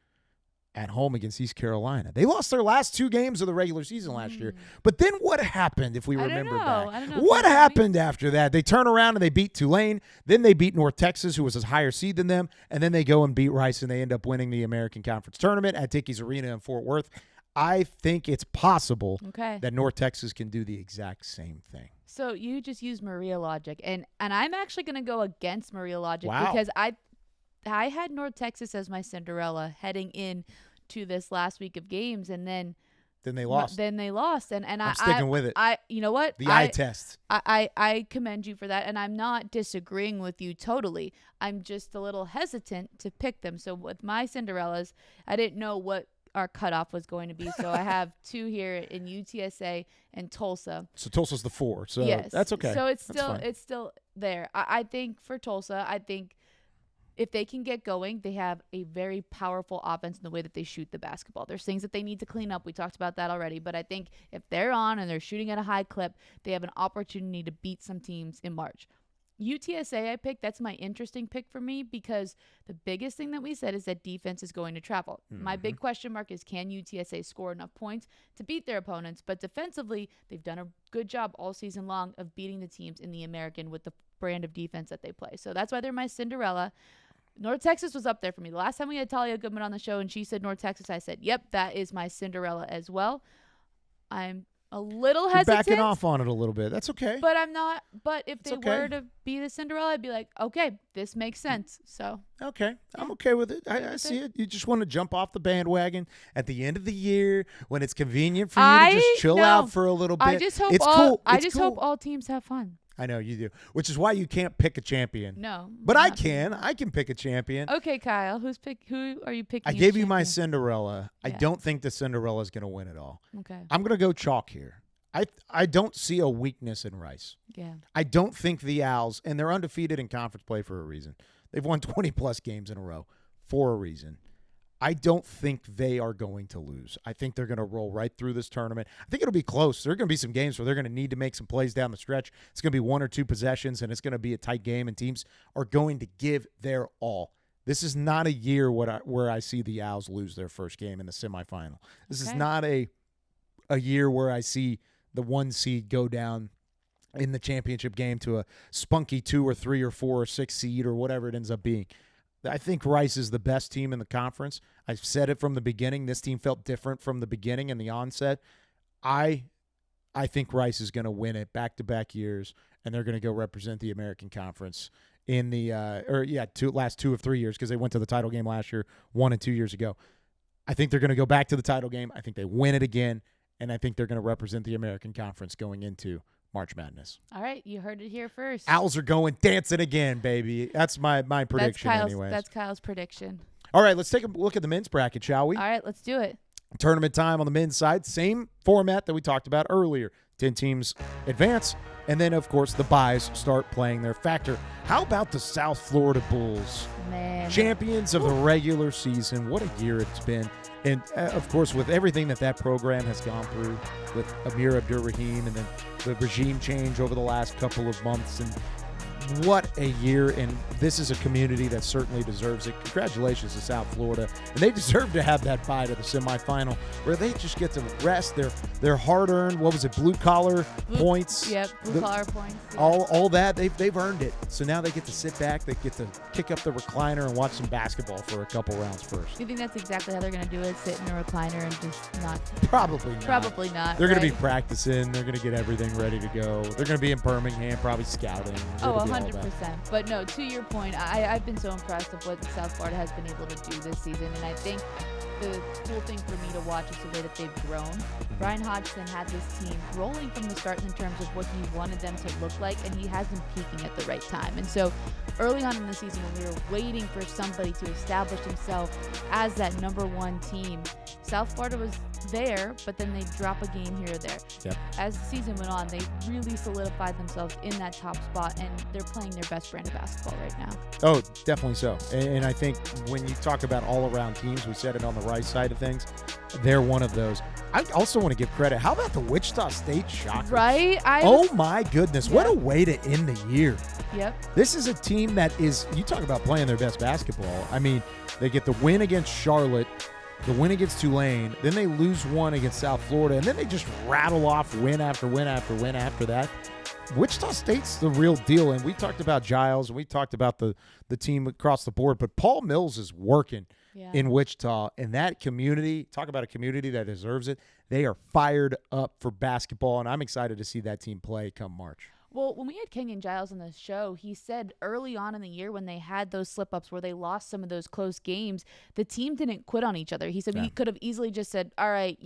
Speaker 1: at home against East Carolina. They lost their last 2 games of the regular season last year. But then what happened, if we remember back?
Speaker 2: I don't know.
Speaker 1: What happened after that? They turn around and they beat Tulane. Then they beat North Texas, who was a higher seed than them. And then they go and beat Rice, and they end up winning the American Conference Tournament at Dickies Arena in Fort Worth. I think it's possible that North Texas can do the exact same thing.
Speaker 2: So you just use Maria logic. And I'm actually going to go against Maria logic
Speaker 1: Wow.
Speaker 2: because I had North Texas as my Cinderella heading in to this last week of games, and then
Speaker 1: they lost.
Speaker 2: And
Speaker 1: I'm sticking with it.
Speaker 2: You know what?
Speaker 1: The eye test.
Speaker 2: I commend you for that, and I'm not disagreeing with you totally. I'm just a little hesitant to pick them. So with my Cinderellas, I didn't know what our cutoff was going to be. So I have 2 here in UTSA and Tulsa.
Speaker 1: So Tulsa's the 4. So
Speaker 2: yes.
Speaker 1: that's okay.
Speaker 2: So it's still there. I think for Tulsa, if they can get going, they have a very powerful offense in the way that they shoot the basketball. There's things that they need to clean up. We talked about that already. But I think if they're on and they're shooting at a high clip, they have an opportunity to beat some teams in March. UTSA I picked, that's my interesting pick for me because the biggest thing that we said is that defense is going to travel. My big question mark is, can UTSA score enough points to beat their opponents? But defensively, they've done a good job all season long of beating the teams in the American with the brand of defense that they play. So that's why they're my Cinderella. North Texas was up there for me. The last time we had Talia Goodman on the show and she said North Texas, I said, yep, that is my Cinderella as well. I'm a little hesitant.
Speaker 1: You're backing off on it a little bit. That's okay.
Speaker 2: But I'm not. But if they
Speaker 1: okay.
Speaker 2: were to be the Cinderella, I'd be like, okay, this makes sense. So
Speaker 1: okay, I'm okay with it. I see it. You just want to jump off the bandwagon at the end of the year when it's convenient for you to just chill out for a little bit.
Speaker 2: I just hope
Speaker 1: it's cool.
Speaker 2: I just hope all teams have fun.
Speaker 1: I know you do, which is why you can't pick a champion.
Speaker 2: No.
Speaker 1: But I can. I can pick a champion.
Speaker 2: Okay, Kyle. Who are you picking?
Speaker 1: I
Speaker 2: as
Speaker 1: gave you my
Speaker 2: champion?
Speaker 1: Cinderella. I
Speaker 2: Yeah.
Speaker 1: don't think the Cinderella is going to win it all.
Speaker 2: Okay.
Speaker 1: I'm going to go chalk here. I don't see a weakness in Rice.
Speaker 2: Yeah.
Speaker 1: I don't think the Owls, and they're undefeated in conference play for a reason. They've won 20-plus games in a row for a reason. I don't think they are going to lose. I think they're going to roll right through this tournament. I think it'll be close. There are going to be some games where they're going to need to make some plays down the stretch. It's going to be 1 or 2 possessions, and it's going to be a tight game, and teams are going to give their all. This is not a year where I see the Owls lose their first game in the semifinal. This is not a year where I see the 1 seed go down in the championship game to a spunky 2 or 3 or 4 or 6 seed or whatever it ends up being. I think Rice is the best team in the conference. I've said it from the beginning. This team felt different from the beginning and the onset. I think Rice is going to win it back-to-back years, and they're going to go represent the American Conference in the last 2 of 3 years, because they went to the title game last year, 1 and 2 years ago. I think they're going to go back to the title game. I think they win it again, and I think they're going to represent the American Conference going into March Madness.
Speaker 2: All right, you heard it here first.
Speaker 1: Owls are going dancing again, baby. That's my prediction anyways.
Speaker 2: That's Kyle's prediction.
Speaker 1: All right, let's take a look at the men's bracket, shall we?
Speaker 2: All right, let's do it.
Speaker 1: Tournament time on the men's side. Same format that we talked about earlier. 10 teams advance, and then, of course, the buys start playing their factor. How about the South Florida Bulls?
Speaker 2: Man.
Speaker 1: Champions of the regular season. What a year it's been. And, of course, with everything that program has gone through with Amir Abdur-Rahim and then the regime change over the last couple of months, and what a year. And this is a community that certainly deserves it. Congratulations to South Florida. And they deserve to have that bye to the semifinal where they just get to rest their hard-earned, blue-collar points.
Speaker 2: Yep, blue-collar points. Yeah.
Speaker 1: All that, they've earned it. So now they get to sit back, they get to kick up the recliner and watch some basketball for a couple rounds first.
Speaker 2: You think that's exactly how they're going to do it, sit in a recliner and just not?
Speaker 1: Probably not.
Speaker 2: Probably not.
Speaker 1: They're going to be practicing. They're going to get everything ready to go. They're going to be in Birmingham, probably scouting.
Speaker 2: Oh, 100%. But no, to your point, I've been so impressed of what South Florida has been able to do this season, and I think the cool thing for me to watch is the way that they've grown. Brian Hodgson had this team rolling from the start in terms of what he wanted them to look like, and he has them peaking at the right time. And so early on in the season, when we were waiting for somebody to establish himself as that number 1 team, South Florida was there, but then they drop a game here or there.
Speaker 1: Yep.
Speaker 2: As the season went on, they really solidified themselves in that top spot, and they're playing their best brand of basketball right now.
Speaker 1: Oh, definitely so. And I think when you talk about all-around teams, we said it on the Rice side of things, they're one of those. I also want to give credit. How about the Wichita State Shockers?
Speaker 2: Right?
Speaker 1: My goodness. Yep. What a way to end the year.
Speaker 2: Yep.
Speaker 1: This is a team that is, you talk about playing their best basketball. I mean, they get the win against Charlotte, the win against Tulane, then they lose one against South Florida, and then they just rattle off win after win after win after that. Wichita State's the real deal, and we talked about Giles, and we talked about the team across the board, but Paul Mills is working in Wichita, and that community, talk about a community that deserves it. They are fired up for basketball, and I'm excited to see that team play come March.
Speaker 2: Well, when we had Kenyon Giles on the show, he said early on in the year when they had those slip-ups where they lost some of those close games, the team didn't quit on each other. He said we could have easily just said, all right,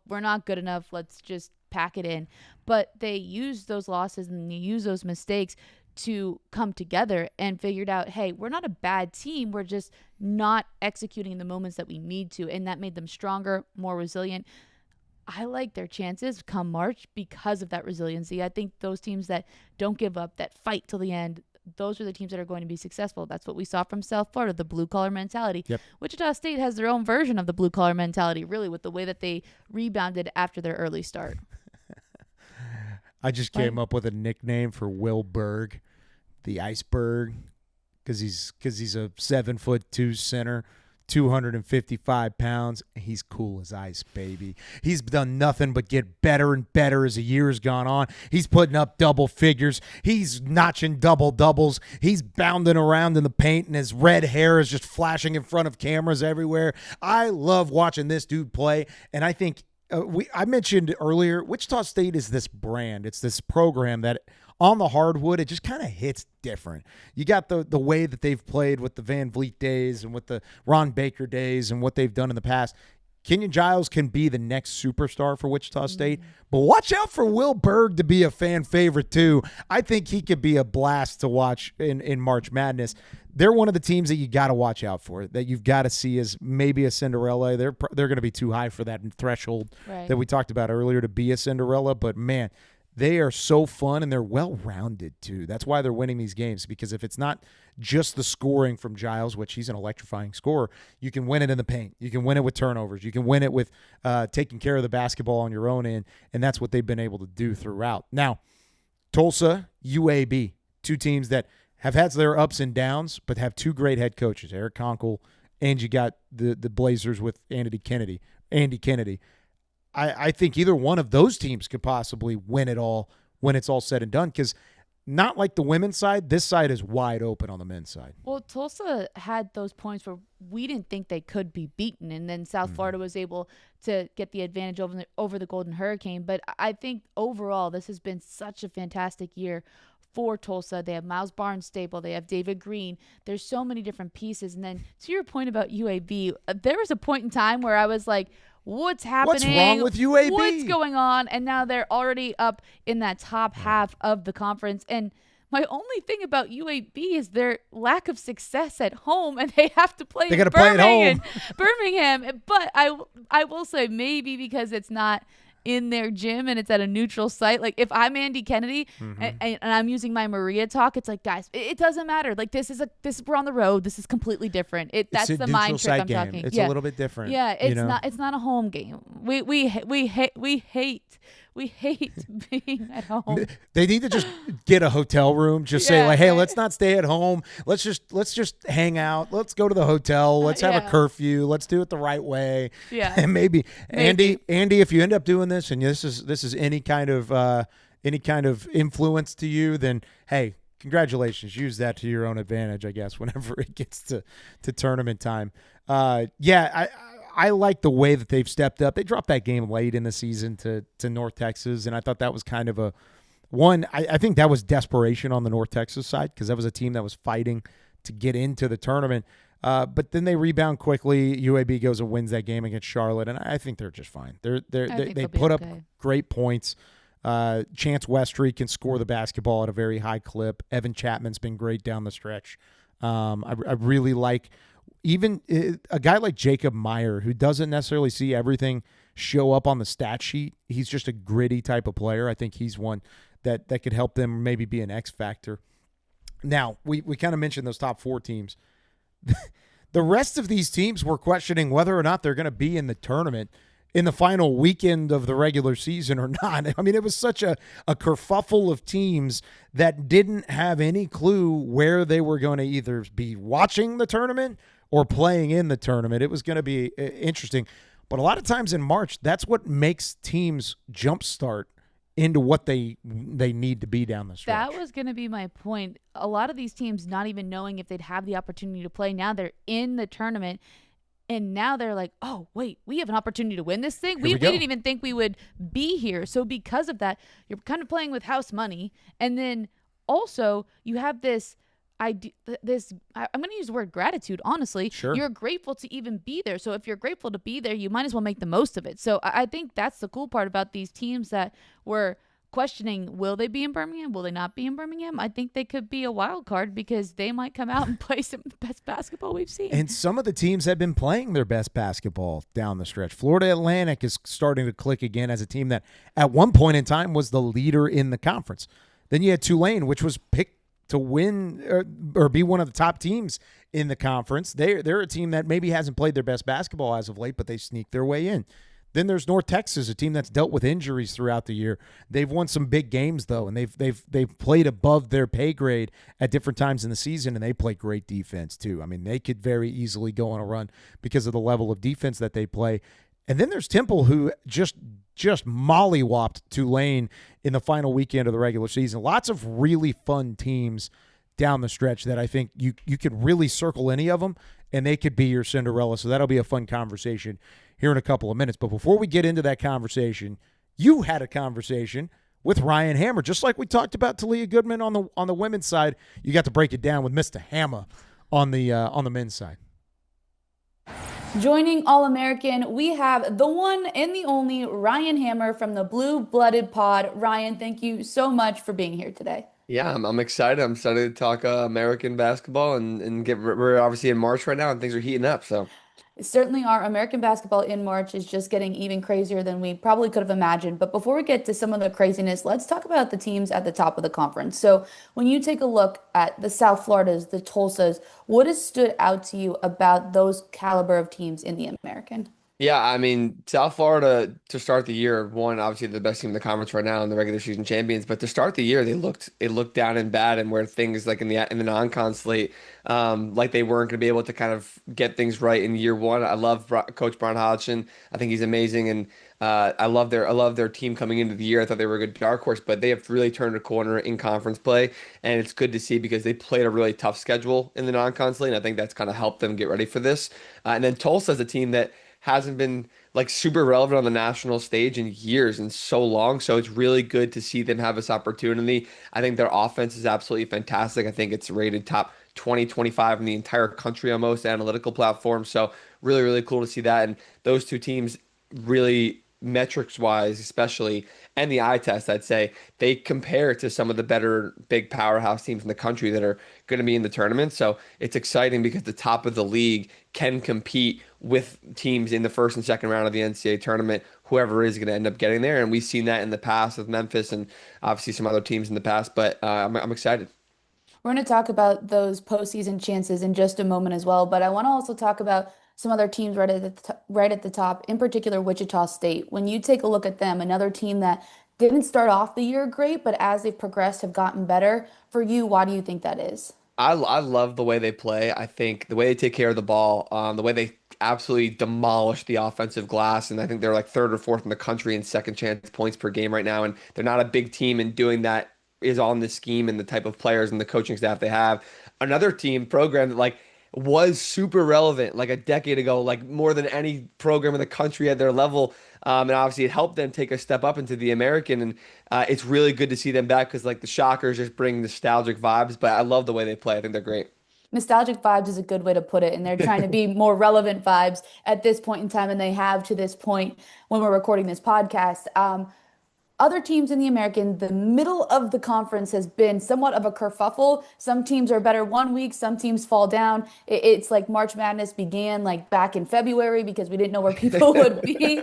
Speaker 2: we're not good enough. Let's just pack it in. But they used those losses and they used those mistakes to come together and figured out, hey, we're not a bad team. We're just not executing in the moments that we need to. And that made them stronger, more resilient. I like their chances come March because of that resiliency. I think those teams that don't give up, that fight till the end, those are the teams that are going to be successful. That's what we saw from South Florida, the blue-collar mentality.
Speaker 1: Yep.
Speaker 2: Wichita State has their own version of the blue-collar mentality, really, with the way that they rebounded after their early start.
Speaker 1: I just came up with a nickname for Will Berg, the Iceberg, because he's a 7'2" center, 255 pounds. He's cool as ice, baby. He's done nothing but get better and better as the year has gone on. He's putting up double figures. He's notching double doubles. He's bounding around in the paint, and his red hair is just flashing in front of cameras everywhere. I love watching this dude play, and I think I mentioned earlier, Wichita State is this brand. It's this program that on the hardwood, it just kind of hits different. You got the way that they've played with the Van Vliet days and with the Ron Baker days and what they've done in the past. Kenyon Giles can be the next superstar for Wichita State, but watch out for Will Berg to be a fan favorite too. I think he could be a blast to watch in March Madness. They're one of the teams that you got to watch out for, that you've got to see as maybe a Cinderella. They're going to be too high for that threshold that we talked about earlier to be a Cinderella, but man, they are so fun and they're well-rounded too. That's why they're winning these games, because if it's not just the scoring from Giles, which he's an electrifying scorer, you can win it in the paint. You can win it with turnovers. You can win it with taking care of the basketball on your own end, and that's what they've been able to do throughout. Now, Tulsa, UAB, two teams that have had their ups and downs, but have two great head coaches, Eric Conkle, and you got the Blazers with Andy Kennedy. I think either one of those teams could possibly win it all when it's all said and done, because not like the women's side, this side is wide open on the men's side.
Speaker 2: Well, Tulsa had those points where we didn't think they could be beaten, and then South Florida was able to get the advantage over the Golden Hurricane. But I think overall this has been such a fantastic year for Tulsa. They have Miles Barnes-Stable. They have David Green. There's so many different pieces. And then to your point about UAB, there was a point in time where I was like, what's happening?
Speaker 1: What's wrong with UAB?
Speaker 2: What's going on? And now they're already up in that top half of the conference. And my only thing about UAB is their lack of success at home, and they have to play in Birmingham. But I will say maybe because it's not in their gym and it's at a neutral site. Like if I'm Andy Kennedy and I'm using my Maria talk, it's like, guys, it doesn't matter. Like this is we're on the road. This is completely different. That's the mind trick I'm talking.
Speaker 1: It's a little bit different.
Speaker 2: Yeah, it's not a home game. We hate being at home.
Speaker 1: They need to just get a hotel room. Just say like, hey, let's not stay at home. Let's just hang out. Let's go to the hotel. Let's have a curfew. Let's do it the right way.
Speaker 2: Yeah.
Speaker 1: And maybe Andy, if you end up doing this and this is any kind of influence to you, then hey, congratulations. Use that to your own advantage, I guess, whenever it gets to tournament time. I like the way that they've stepped up. They dropped that game late in the season to North Texas, and I thought that was kind of I think that was desperation on the North Texas side, because that was a team that was fighting to get into the tournament. But then they rebound quickly. UAB goes and wins that game against Charlotte, and I think they're just fine. They put up great points. Chance Westry can score the basketball at a very high clip. Evan Chapman's been great down the stretch. I really like even a guy like Jacob Meyer, who doesn't necessarily see everything show up on the stat sheet. He's just a gritty type of player. I think he's one that could help them maybe be an X factor. Now, we kind of mentioned those top four teams. The rest of these teams were questioning whether or not they're going to be in the tournament in the final weekend of the regular season or not. I mean, it was such a kerfuffle of teams that didn't have any clue where they were going to either be watching the tournament or playing in the tournament. It was going to be interesting. But a lot of times in March, that's what makes teams jumpstart into what they need to be down the stretch.
Speaker 2: That was going to be my point. A lot of these teams not even knowing if they'd have the opportunity to play. Now they're in the tournament, and now they're like, oh, wait, we have an opportunity to win this thing? We didn't even think we would be here. So because of that, you're kind of playing with house money. And then also you have this I'm going to use the word gratitude, honestly.
Speaker 1: Sure.
Speaker 2: You're grateful to even be there. So if you're grateful to be there, you might as well make the most of it. So I think that's the cool part about these teams that were questioning, will they be in Birmingham? Will they not be in Birmingham? I think they could be a wild card because they might come out and play some of the best basketball we've seen.
Speaker 1: And some of the teams have been playing their best basketball down the stretch. Florida Atlantic is starting to click again as a team that at one point in time was the leader in the conference. Then you had Tulane, which was picked to win or be one of the top teams in the conference. They're a team that maybe hasn't played their best basketball as of late, but they sneaked their way in. Then there's North Texas, a team that's dealt with injuries throughout the year. They've won some big games though, and they've played above their pay grade at different times in the season, and they play great defense too. I mean, they could very easily go on a run because of the level of defense that they play. And then there's Temple, who just mollywopped Tulane in the final weekend of the regular season. Lots of really fun teams down the stretch that I think you could really circle any of them, and they could be your Cinderella. So that'll be a fun conversation here in a couple of minutes. But before we get into that conversation, you had a conversation with Ryan Hammer, just like we talked about Talia Goodman on the women's side. You got to break it down with Mr. Hammer on the men's side.
Speaker 2: Joining All American, we have the one and the only Ryan Hammer from the Blue Blooded Pod. Ryan, thank you so much for being here today.
Speaker 4: Yeah, I'm excited. I'm excited to talk American basketball and get we're obviously in March right now and things are heating up. So
Speaker 2: Certainly, our American basketball in March is just getting even crazier than we probably could have imagined. But before we get to some of the craziness, let's talk about the teams at the top of the conference. So, when you take a look at the South Floridas, the Tulsas, what has stood out to you about those caliber of teams in the American?
Speaker 4: yeah, I mean South Florida to start the year, one obviously the best team in the conference right now and the regular season champions. But to start the year, they looked down and bad and where things like in the non-con slate, like they weren't going to be able to kind of get things right in year one. I love Coach Brian Hodgson. I think he's amazing and. I love their team coming into the year. I thought they were a good dark horse, but they have really turned a corner in conference play, and it's good to see because they played a really tough schedule in the non-con slate, and I think that's kind of helped them get ready for this. And then Tulsa is a team that hasn't been like super relevant on the national stage in years and so long, so it's really good to see them have this opportunity. I think their offense is absolutely fantastic. I think it's rated top 20, 25 in the entire country on most analytical platforms. So really, really cool to see that. And those two teams really metrics wise, especially, and the eye test, I'd say they compare to some of the better big powerhouse teams in the country that are going to be in the tournament. So it's exciting because the top of the league can compete with teams in the first and second round of the NCAA tournament, whoever is going to end up getting there. And we've seen that in the past with Memphis and obviously some other teams in the past. But I'm excited.
Speaker 2: We're going to talk about those postseason chances in just a moment as well, but I want to also talk about some other teams right at the top, in particular Wichita State. When you take a look at them, another team that didn't start off the year great, but as they've progressed have gotten better. For you, why do you think that is?
Speaker 4: I love the way they play. I think the way they take care of the ball, the way they absolutely demolish the offensive glass, and I think they're like third or fourth in the country in second chance points per game right now. And they're not a big team, and doing that is on the scheme and the type of players and the coaching staff they have. Another team program that like was super relevant like a decade ago, like more than any program in the country at their level. And obviously it helped them take a step up into the American. And it's really good to see them back because like the Shockers just bring nostalgic vibes, but I love the way they play. I think they're great.
Speaker 2: Nostalgic vibes is a good way to put it, and they're trying to be more relevant vibes at this point in time, and they have to this point when we're recording this podcast. Other teams in the American, the middle of the conference has been somewhat of a kerfuffle. Some teams are better one week, some teams fall down. It's like March Madness began like back in February because we didn't know where people would be.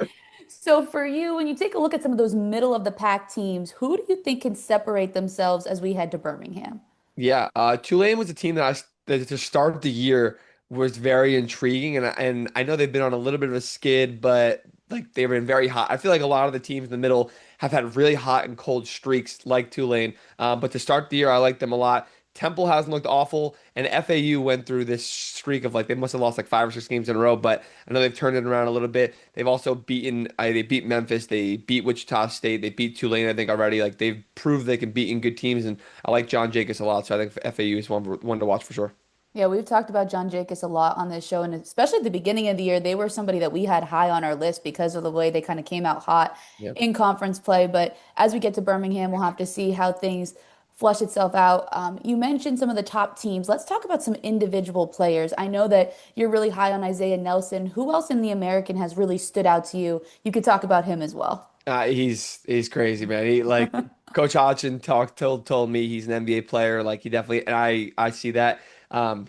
Speaker 2: So for you, when you take a look at some of those middle of the pack teams, who do you think can separate themselves as we head to Birmingham?
Speaker 4: Yeah, Tulane was a team that to start the year was very intriguing, and I know they've been on a little bit of a skid, but like they've been very hot. I feel like a lot of the teams in the middle have had really hot and cold streaks like Tulane, but to start the year, I like them a lot. Temple hasn't looked awful, and FAU went through this streak of like they must have lost like 5 or 6 games in a row, but I know they've turned it around a little bit. They've also they beat Memphis, they beat Wichita State, they beat Tulane, I think already. Like they've proved they can beat in good teams, and I like John Jacobs a lot, so I think FAU is one to watch for sure.
Speaker 2: Yeah, we've talked about John Jacobs a lot on this show, and especially at the beginning of the year, they were somebody that we had high on our list because of the way they kind of came out hot
Speaker 4: Yeah.
Speaker 2: in conference play. But as we get to Birmingham, we'll have to see how things flush itself out. You mentioned some of the top teams. Let's talk about some individual players. I know that you're really high on Isaiah Nelson. Who else in the American has really stood out to you? You could talk about him as well.
Speaker 4: He's crazy, man. He like Coach Hodgson told me he's an NBA player. Like he definitely, and I see that.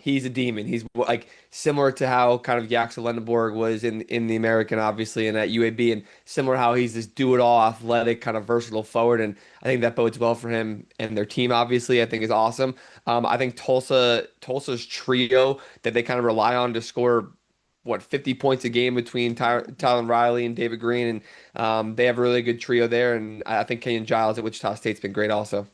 Speaker 4: He's a demon. He's like similar to how kind of Yaxel Lendeborg was in the American, obviously, and at UAB, and similar how he's this do-it-all, athletic, kind of versatile forward. And I think that bodes well for him and their team. Obviously, I think is awesome. I think Tulsa's trio that they kind of rely on to score. What 50 points a game between Tylen Riley and David Green, and they have a really good trio there. And I think Kenyon Giles at Wichita State's been great also.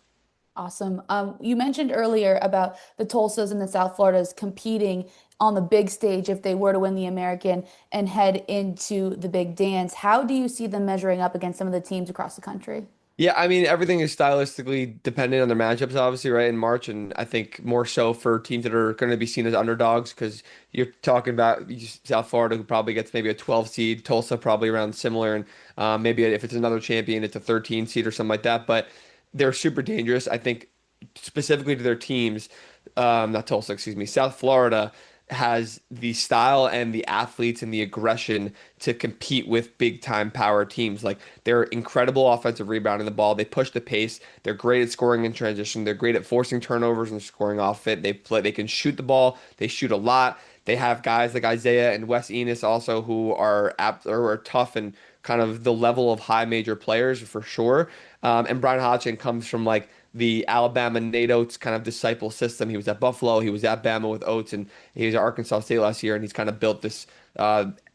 Speaker 2: Awesome. You mentioned earlier about the Tulsas and the South Floridas competing on the big stage if they were to win the American and head into the big dance. How do you see them measuring up against some of the teams across the country?
Speaker 4: Yeah, I mean everything is stylistically dependent on their matchups, obviously, right in March, and I think more so for teams that are going to be seen as underdogs because you're talking about South Florida who probably gets maybe a 12 seed, Tulsa probably around similar, and maybe if it's another champion, it's a 13 seed or something like that. But they're super dangerous. I think specifically to their teams, not Tulsa, excuse me, South Florida. has the style and the athletes and the aggression to compete with big time power teams. Like, they're incredible offensive rebounding the ball. They push the pace. They're great at scoring in transition. They're great at forcing turnovers and scoring off it. They can shoot the ball. They shoot a lot. They have guys like Isaiah and Wes Enos also who are apt or are tough and kind of the level of high major players for sure. And Brian Hodgson comes from like the Alabama Nate Oates kind of disciple system. He was at Buffalo, he was at Bama with Oates, and he was at Arkansas State last year, and he's kind of built this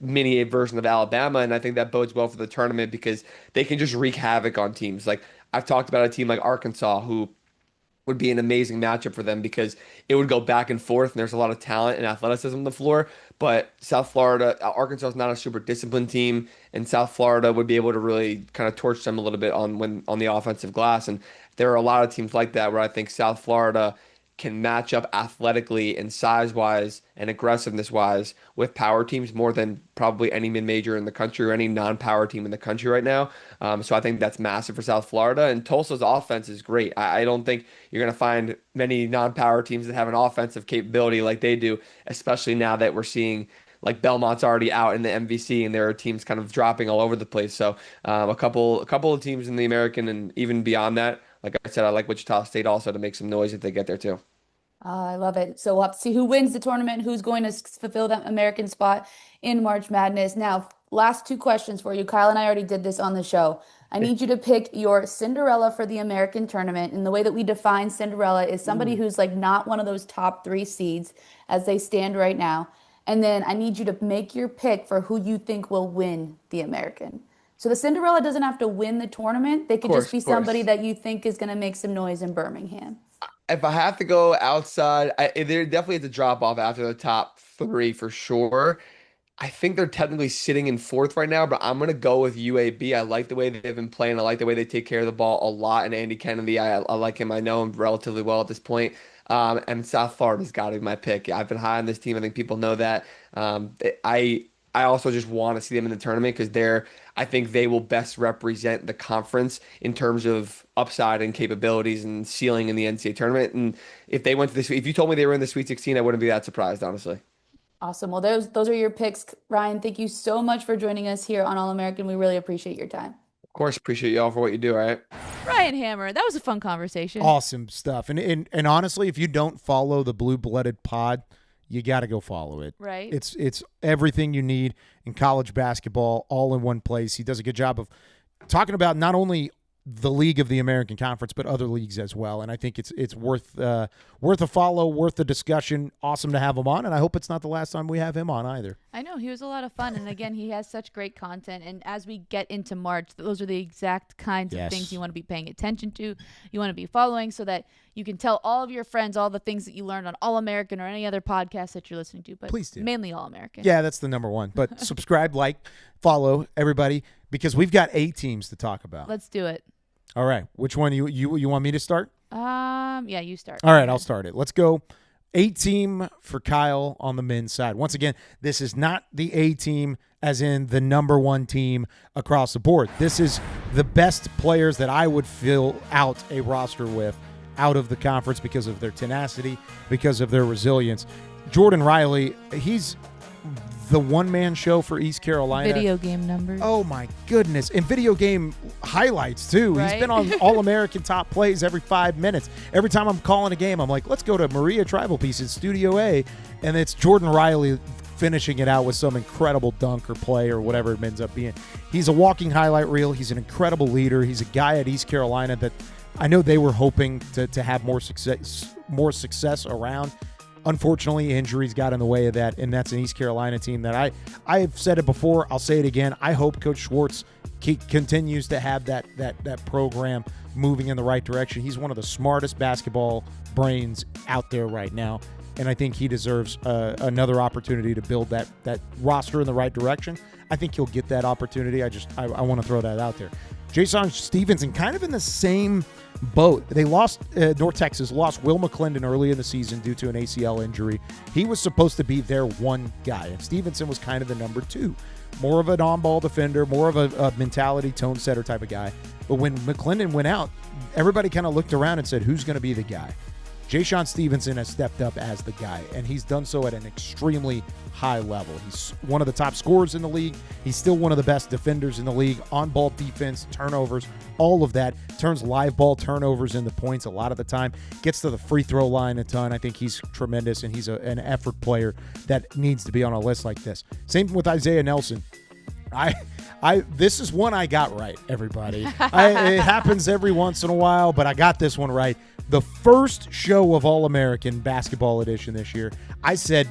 Speaker 4: mini version of Alabama. And I think that bodes well for the tournament because they can just wreak havoc on teams. Like, I've talked about a team like Arkansas who would be an amazing matchup for them because it would go back and forth and there's a lot of talent and athleticism on the floor. But South Florida, Arkansas is not a super disciplined team, and South Florida would be able to really kind of torch them a little bit on the offensive glass. And there are a lot of teams like that where I think South Florida can match up athletically and size-wise and aggressiveness-wise with power teams more than probably any mid-major in the country or any non-power team in the country right now. So I think that's massive for South Florida. And Tulsa's offense is great. I don't think you're going to find many non-power teams that have an offensive capability like they do, especially now that we're seeing like Belmont's already out in the MVC and there are teams kind of dropping all over the place. So a couple of teams in the American and even beyond that. Like I said, I like Wichita State also to make some noise if they get there too.
Speaker 2: I love it. So we'll have to see who wins the tournament, who's going to fulfill that American spot in March Madness. Now, last two questions for you. Kyle and I already did this on the show. I need you to pick your Cinderella for the American tournament. And the way that we define Cinderella is somebody who's like not one of those top 3 seeds as they stand right now. And then I need you to make your pick for who you think will win the American. So the Cinderella doesn't have to win the tournament. They could just be somebody that you think is going to make some noise in Birmingham.
Speaker 4: If I have to go outside, there definitely is a drop off after the top 3 for sure. I think they're technically sitting in 4th right now, but I'm going to go with UAB. I like the way they've been playing. I like the way they take care of the ball a lot. And Andy Kennedy, I like him. I know him relatively well at this point. And South Florida's got to be my pick. I've been high on this team. I think people know that. I also just want to see them in the tournament because I think they will best represent the conference in terms of upside and capabilities and ceiling in the NCAA tournament. And if they went to if you told me they were in the Sweet 16, I wouldn't be that surprised, honestly.
Speaker 2: Awesome. Well, those are your picks. Ryan, thank you so much for joining us here on All American. We really appreciate your time.
Speaker 4: Of course, appreciate you all for what you do, all right?
Speaker 2: Ryan Hammer, that was a fun conversation.
Speaker 1: Awesome stuff. And honestly, if you don't follow the Blue Blooded Pod, you got to go follow it.
Speaker 2: Right.
Speaker 1: It's everything you need in college basketball all in one place. He does a good job of talking about not only the league of the American Conference, but other leagues as well. And I think it's worth a follow, worth the discussion. Awesome to have him on, and I hope it's not the last time we have him on either.
Speaker 2: I know, he was a lot of fun, and again, he has such great content. And as we get into March, those are the exact kinds of things you want to be paying attention to, you want to be following, so that you can tell all of your friends all the things that you learned on All American or any other podcast that you're listening to. But
Speaker 1: please do.
Speaker 2: Mainly All American.
Speaker 1: Yeah, that's the number one. But subscribe, like, follow everybody, because we've got 8 teams to talk about.
Speaker 2: Let's do it.
Speaker 1: All right. Which one you want me to start?
Speaker 2: Yeah, you start.
Speaker 1: All right, I'll start it. Let's go. 8 team for Kyle on the men's side. Once again, this is not the A team as in the number 1 team across the board. This is the best players that I would fill out a roster with out of the conference because of their tenacity, because of their resilience. Jordan Riley, he's the one-man show for East Carolina.
Speaker 2: Video game numbers.
Speaker 1: Oh, my goodness. And video game highlights, too.
Speaker 2: Right?
Speaker 1: He's been on All-American top plays every 5 minutes. Every time I'm calling a game, I'm like, let's go to Maria Trivelpiece in Studio A, and it's Jordan Riley finishing it out with some incredible dunk or play or whatever it ends up being. He's a walking highlight reel. He's an incredible leader. He's a guy at East Carolina that I know they were hoping to have more success around. Unfortunately, injuries got in the way of that, and that's an East Carolina team that I've said it before. I'll say it again. I hope Coach Schwartz continues to have that program moving in the right direction. He's one of the smartest basketball brains out there right now, and I think he deserves another opportunity to build that roster in the right direction. I think he'll get that opportunity. I want to throw that out there. Jason Stevenson, kind of in the same boat. They lost, North Texas lost Will McClendon early in the season due to an ACL injury. He was supposed to be their one guy, and Stevenson was kind of the number 2. More of an on-ball defender, more of a mentality, tone setter type of guy. But when McClendon went out, everybody kind of looked around and said, who's going to be the guy? Ja'Shawn Stevenson has stepped up as the guy, and he's done so at an extremely high level. He's one of the top scorers in the league. He's still one of the best defenders in the league. On-ball defense, turnovers, all of that. Turns live ball turnovers into points a lot of the time. Gets to the free throw line a ton. I think he's tremendous, and he's an effort player that needs to be on a list like this. Same with Isaiah Nelson. This is one I got right, everybody. It happens every once in a while, but I got this one right. The first show of All-American Basketball Edition this year, I said,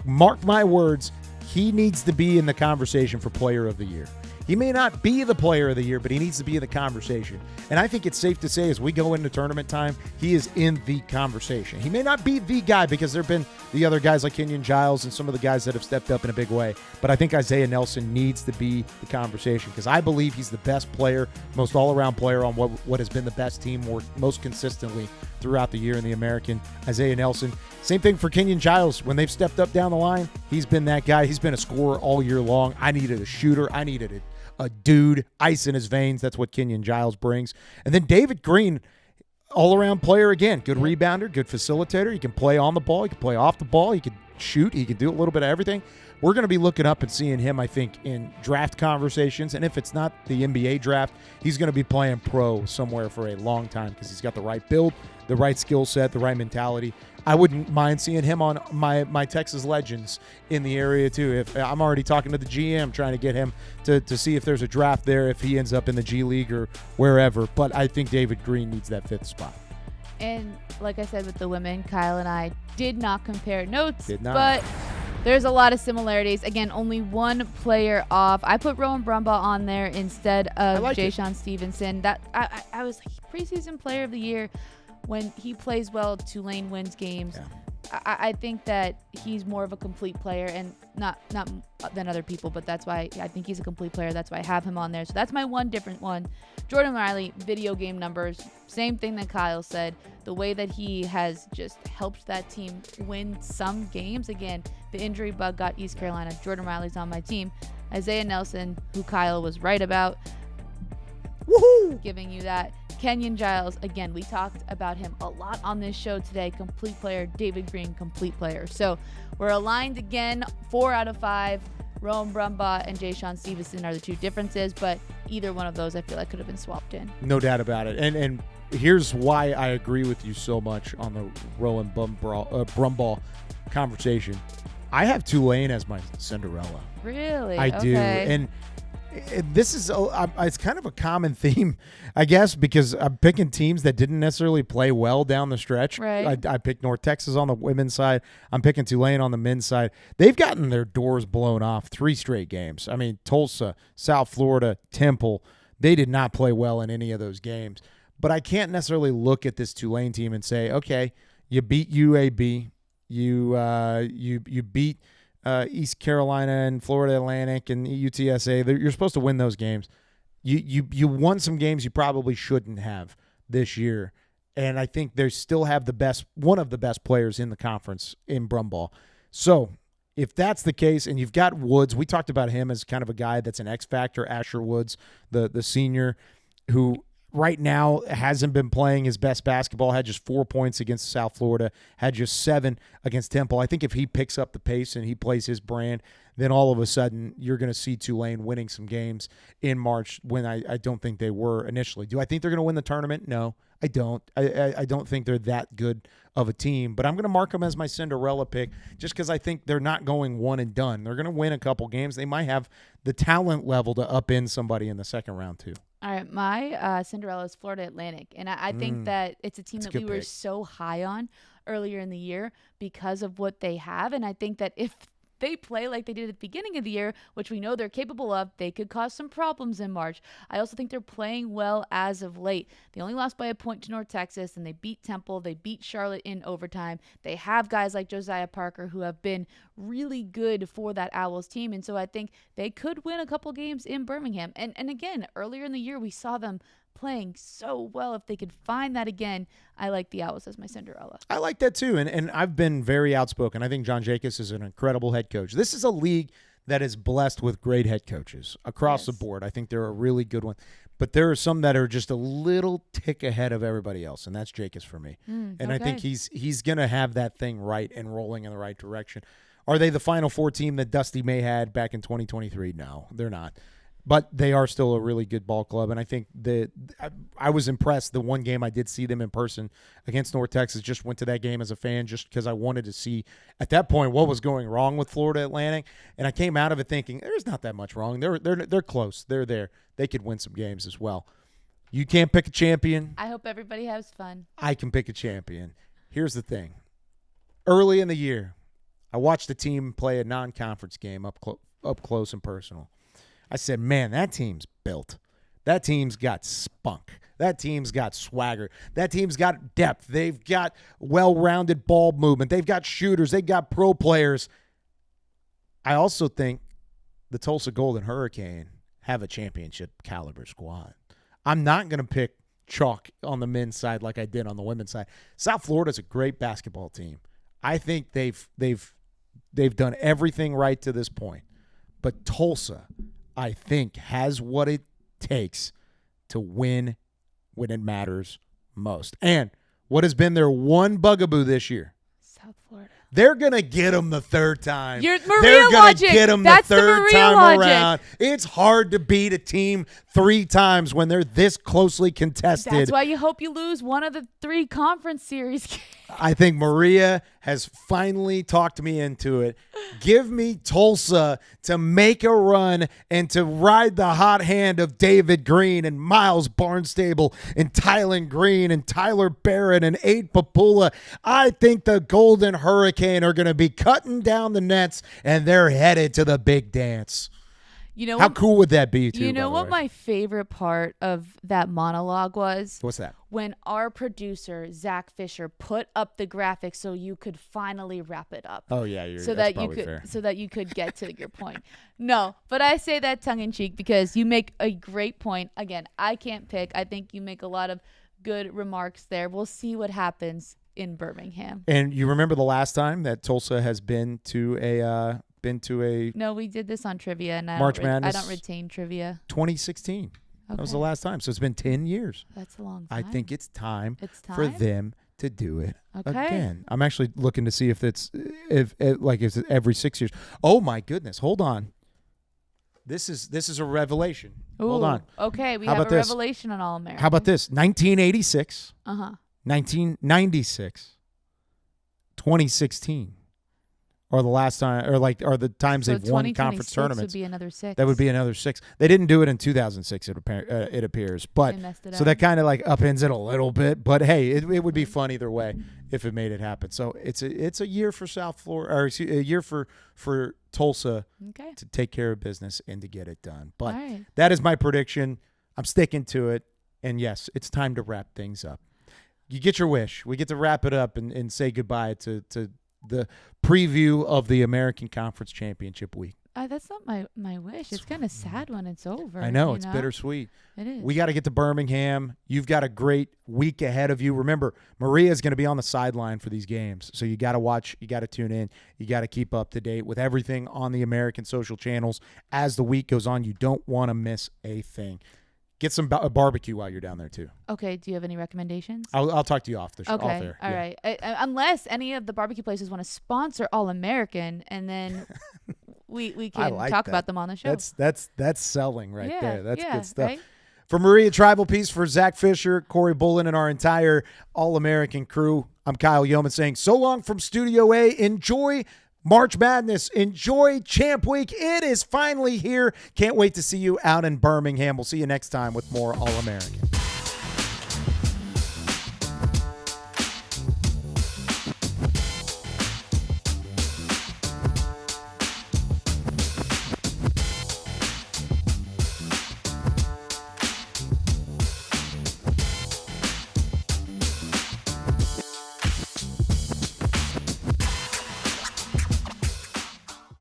Speaker 1: mark my words, he needs to be in the conversation for Player of the Year. He may not be the Player of the Year, but he needs to be in the conversation. And I think it's safe to say as we go into tournament time, he is in the conversation. He may not be the guy because there have been the other guys like Kenyon Giles and some of the guys that have stepped up in a big way. But I think Isaiah Nelson needs to be the conversation because I believe he's the best player, most all-around player on what has been the best team most consistently throughout the year in the American. Isaiah Nelson. Same thing for Kenyon Giles. When they've stepped up down the line, he's been that guy. He's been a scorer all year long. I needed a shooter. I needed a dude, ice in his veins. That's what Kenyon Giles brings. And then David Green, all-around player again. Good rebounder, good facilitator. He can play on the ball. He can play off the ball. He can shoot. He can do a little bit of everything. We're going to be looking up and seeing him, I think, in draft conversations. And if it's not the NBA draft, he's going to be playing pro somewhere for a long time because he's got the right build, the right skill set, the right mentality. I wouldn't mind seeing him on my Texas Legends in the area too. If I'm already talking to the GM trying to get him to see if there's a draft there, if he ends up in the G League or wherever. But I think David Green needs that fifth spot.
Speaker 2: And like I said with the women, Kyle and I did not compare notes,
Speaker 1: Did not.
Speaker 2: but there's a lot of similarities. Again, only one player off. I put Rowan Brumbaugh on there instead of Ja'Shawn Stevenson. That I was like, preseason player of the year. When he plays well, Tulane wins games. Yeah. I think that he's more of a complete player, and not than other people, but that's why I think he's a complete player. That's why I have him on there. So that's my one different one. Jordan Riley, video game numbers, same thing that Kyle said. The way that he has just helped that team win some games. Again, the injury bug got East Carolina. Jordan Riley's on my team. Isaiah Nelson, who Kyle was right about. Woohoo! Giving you that. Kenyon Giles, again, we talked about him a lot on this show today. Complete player. David Green, complete player. So we're aligned again, 4 out of 5. Rowan Brumbaugh and Ja'Shawn Stevenson are the two differences, but either one of those I feel like could have been swapped in.
Speaker 1: No doubt about it. And here's why I agree with you so much on the Rowan Brumbaugh conversation. I have Tulane as my Cinderella.
Speaker 2: Really?
Speaker 1: I do. And this is it's kind of a common theme, I guess, because I'm picking teams that didn't necessarily play well down the stretch.
Speaker 2: Right.
Speaker 1: I picked North Texas on the women's side. I'm picking Tulane on the men's side. They've gotten their doors blown off 3 straight games. I mean, Tulsa, South Florida, Temple, they did not play well in any of those games. But I can't necessarily look at this Tulane team and say, okay, you beat UAB, you beat East Carolina and Florida Atlantic and UTSA. You're supposed to win those games. You won some games you probably shouldn't have this year. And I think they still have one of the best players in the conference in Brumbaugh. So if that's the case, and you've got Woods, we talked about him as kind of a guy that's an X factor, Asher Woods, the senior, who right now hasn't been playing his best basketball, had just 4 points against South Florida, had just 7 against Temple. I think if he picks up the pace and he plays his brand, then all of a sudden you're going to see Tulane winning some games in March when I don't think they were initially. Do I think they're going to win the tournament? No, I don't. I don't think they're that good of a team, but I'm going to mark them as my Cinderella pick just because I think they're not going one and done. They're going to win a couple games. They might have the talent level to upend somebody in the second round too.
Speaker 2: All right, my Cinderella is Florida Atlantic, and I think that it's a team that we were so high on earlier in the year because of what they have, and I think that if they play like they did at the beginning of the year, which we know they're capable of, they could cause some problems in March. I also think they're playing well as of late. They only lost by a point to North Texas, and they beat Temple. They beat Charlotte in overtime. They have guys like Josiah Parker who have been really good for that Owls team, and so I think they could win a couple games in Birmingham. And again, earlier in the year, we saw them playing so well. If they could find that again, I like the Owls as my Cinderella.
Speaker 1: I like that too, and I've been very outspoken. I think John Jacobs is an incredible head coach. This is a league that is blessed with great head coaches across the board. I think they're a really good one. But there are some that are just a little tick ahead of everybody else, and that's Jacobs for me. And I think he's going to have that thing right and rolling in the right direction. Are they the Final Four team that Dusty May had back in 2023? No, they're not. But they are still a really good ball club, and I think I was impressed. The one game I did see them in person against North Texas, just went to that game as a fan just because I wanted to see, at that point, what was going wrong with Florida Atlantic, and I came out of it thinking, there's not that much wrong. They're close. They're there. They could win some games as well. You can't pick a champion.
Speaker 2: I hope everybody has fun.
Speaker 1: I can pick a champion. Here's the thing. Early in the year, I watched the team play a non-conference game up close and personal. I said, man, that team's built. That team's got spunk. That team's got swagger. That team's got depth. They've got well-rounded ball movement. They've got shooters. They've got pro players. I also think the Tulsa Golden Hurricane have a championship caliber squad. I'm not going to pick chalk on the men's side like I did on the women's side. South Florida's a great basketball team. I think they've done everything right to this point. But Tulsa, I think, has what it takes to win when it matters most. And what has been their one bugaboo this year?
Speaker 2: South Florida.
Speaker 1: They're going to get them the third time.
Speaker 2: Maria
Speaker 1: They're going to
Speaker 2: logic.
Speaker 1: get them
Speaker 2: That's
Speaker 1: the third
Speaker 2: Maria
Speaker 1: time
Speaker 2: logic.
Speaker 1: around. It's hard to beat a team 3 times when they're this closely contested.
Speaker 2: That's why you hope you lose one of the 3 conference series games.
Speaker 1: I think Maria has finally talked me into it. Give me Tulsa to make a run and to ride the hot hand of David Green and Miles Barnstable and Tylen Green and Tyler Barrett and Aid Papula. I think the Golden Hurricane are going to be cutting down the nets, and they're headed to the big dance.
Speaker 2: You know
Speaker 1: How cool would that be, too?
Speaker 2: You know
Speaker 1: by the
Speaker 2: what
Speaker 1: way?
Speaker 2: my favorite part of that monologue was?
Speaker 1: What's that?
Speaker 2: When our producer, Zach Fisher, put up the graphics so you could finally wrap it up.
Speaker 1: Oh, yeah.
Speaker 2: so
Speaker 1: that's
Speaker 2: that you
Speaker 1: probably
Speaker 2: could
Speaker 1: fair.
Speaker 2: so that you could get to your point. No, but I say that tongue in cheek because you make a great point. Again, I can't pick. I think you make a lot of good remarks there. We'll see what happens in Birmingham.
Speaker 1: And you remember the last time that Tulsa has been to a
Speaker 2: No, we did this on trivia, and
Speaker 1: March Madness?
Speaker 2: I don't retain trivia.
Speaker 1: 2016. That was the
Speaker 2: Okay.
Speaker 1: last time. So it's been 10 years.
Speaker 2: That's a long time.
Speaker 1: I think it's time for
Speaker 2: time?
Speaker 1: them to do it
Speaker 2: Okay.
Speaker 1: again. I'm actually looking to see if it's every 6 years. Oh my goodness! Hold on. This is a revelation. Hold
Speaker 2: Ooh,
Speaker 1: on.
Speaker 2: Okay, we
Speaker 1: How
Speaker 2: have
Speaker 1: about
Speaker 2: a
Speaker 1: this?
Speaker 2: revelation on All American.
Speaker 1: How about this? 1986,
Speaker 2: Uh-huh.
Speaker 1: 1996, 2016, or the last time, or the times
Speaker 2: So
Speaker 1: they've won conference
Speaker 2: 2026
Speaker 1: tournaments.
Speaker 2: would be another 6.
Speaker 1: That would be another 6. They didn't do it in 2006. It appears, but
Speaker 2: They messed it
Speaker 1: so
Speaker 2: up.
Speaker 1: that kind of like upends it a little bit. But hey, it would be fun either way if it made it happen. So it's a year for South Florida, or a year for Tulsa
Speaker 2: Okay.
Speaker 1: to take care of business and to get it done. But
Speaker 2: All right.
Speaker 1: that is my prediction. I'm sticking to it. And yes, it's time to wrap things up. You get your wish. We get to wrap it up and say goodbye to the preview of the American Conference Championship week.
Speaker 2: That's not my wish. It's kind of sad when it's over.
Speaker 1: I know,
Speaker 2: you
Speaker 1: it's bittersweet.
Speaker 2: It is.
Speaker 1: We got to get to Birmingham. You've got a great week ahead of you. Remember, Maria is going to be on the sideline for these games. So you got to watch. You got to tune in. You got to keep up to date with everything on the American social channels. As the week goes on, you don't want to miss a thing. Get some barbecue while you're down there, too.
Speaker 2: Okay. Do you have any recommendations?
Speaker 1: I'll talk to you off the show.
Speaker 2: Okay.
Speaker 1: Off air.
Speaker 2: All
Speaker 1: Yeah.
Speaker 2: right. Unless any of the barbecue places want to sponsor All American, and then we can
Speaker 1: like
Speaker 2: talk
Speaker 1: that.
Speaker 2: about them on the show.
Speaker 1: That's selling right
Speaker 2: Yeah,
Speaker 1: there. That's
Speaker 2: yeah,
Speaker 1: good stuff.
Speaker 2: right?
Speaker 1: For Maria Trivelpiece, for Zach Fisher, Corey Bullen, and our entire All-American crew, I'm Kyle Youmans saying so long from Studio A. Enjoy March Madness. Enjoy Champ Week. It is finally here. Can't wait to see you out in Birmingham. We'll see you next time with more All-American.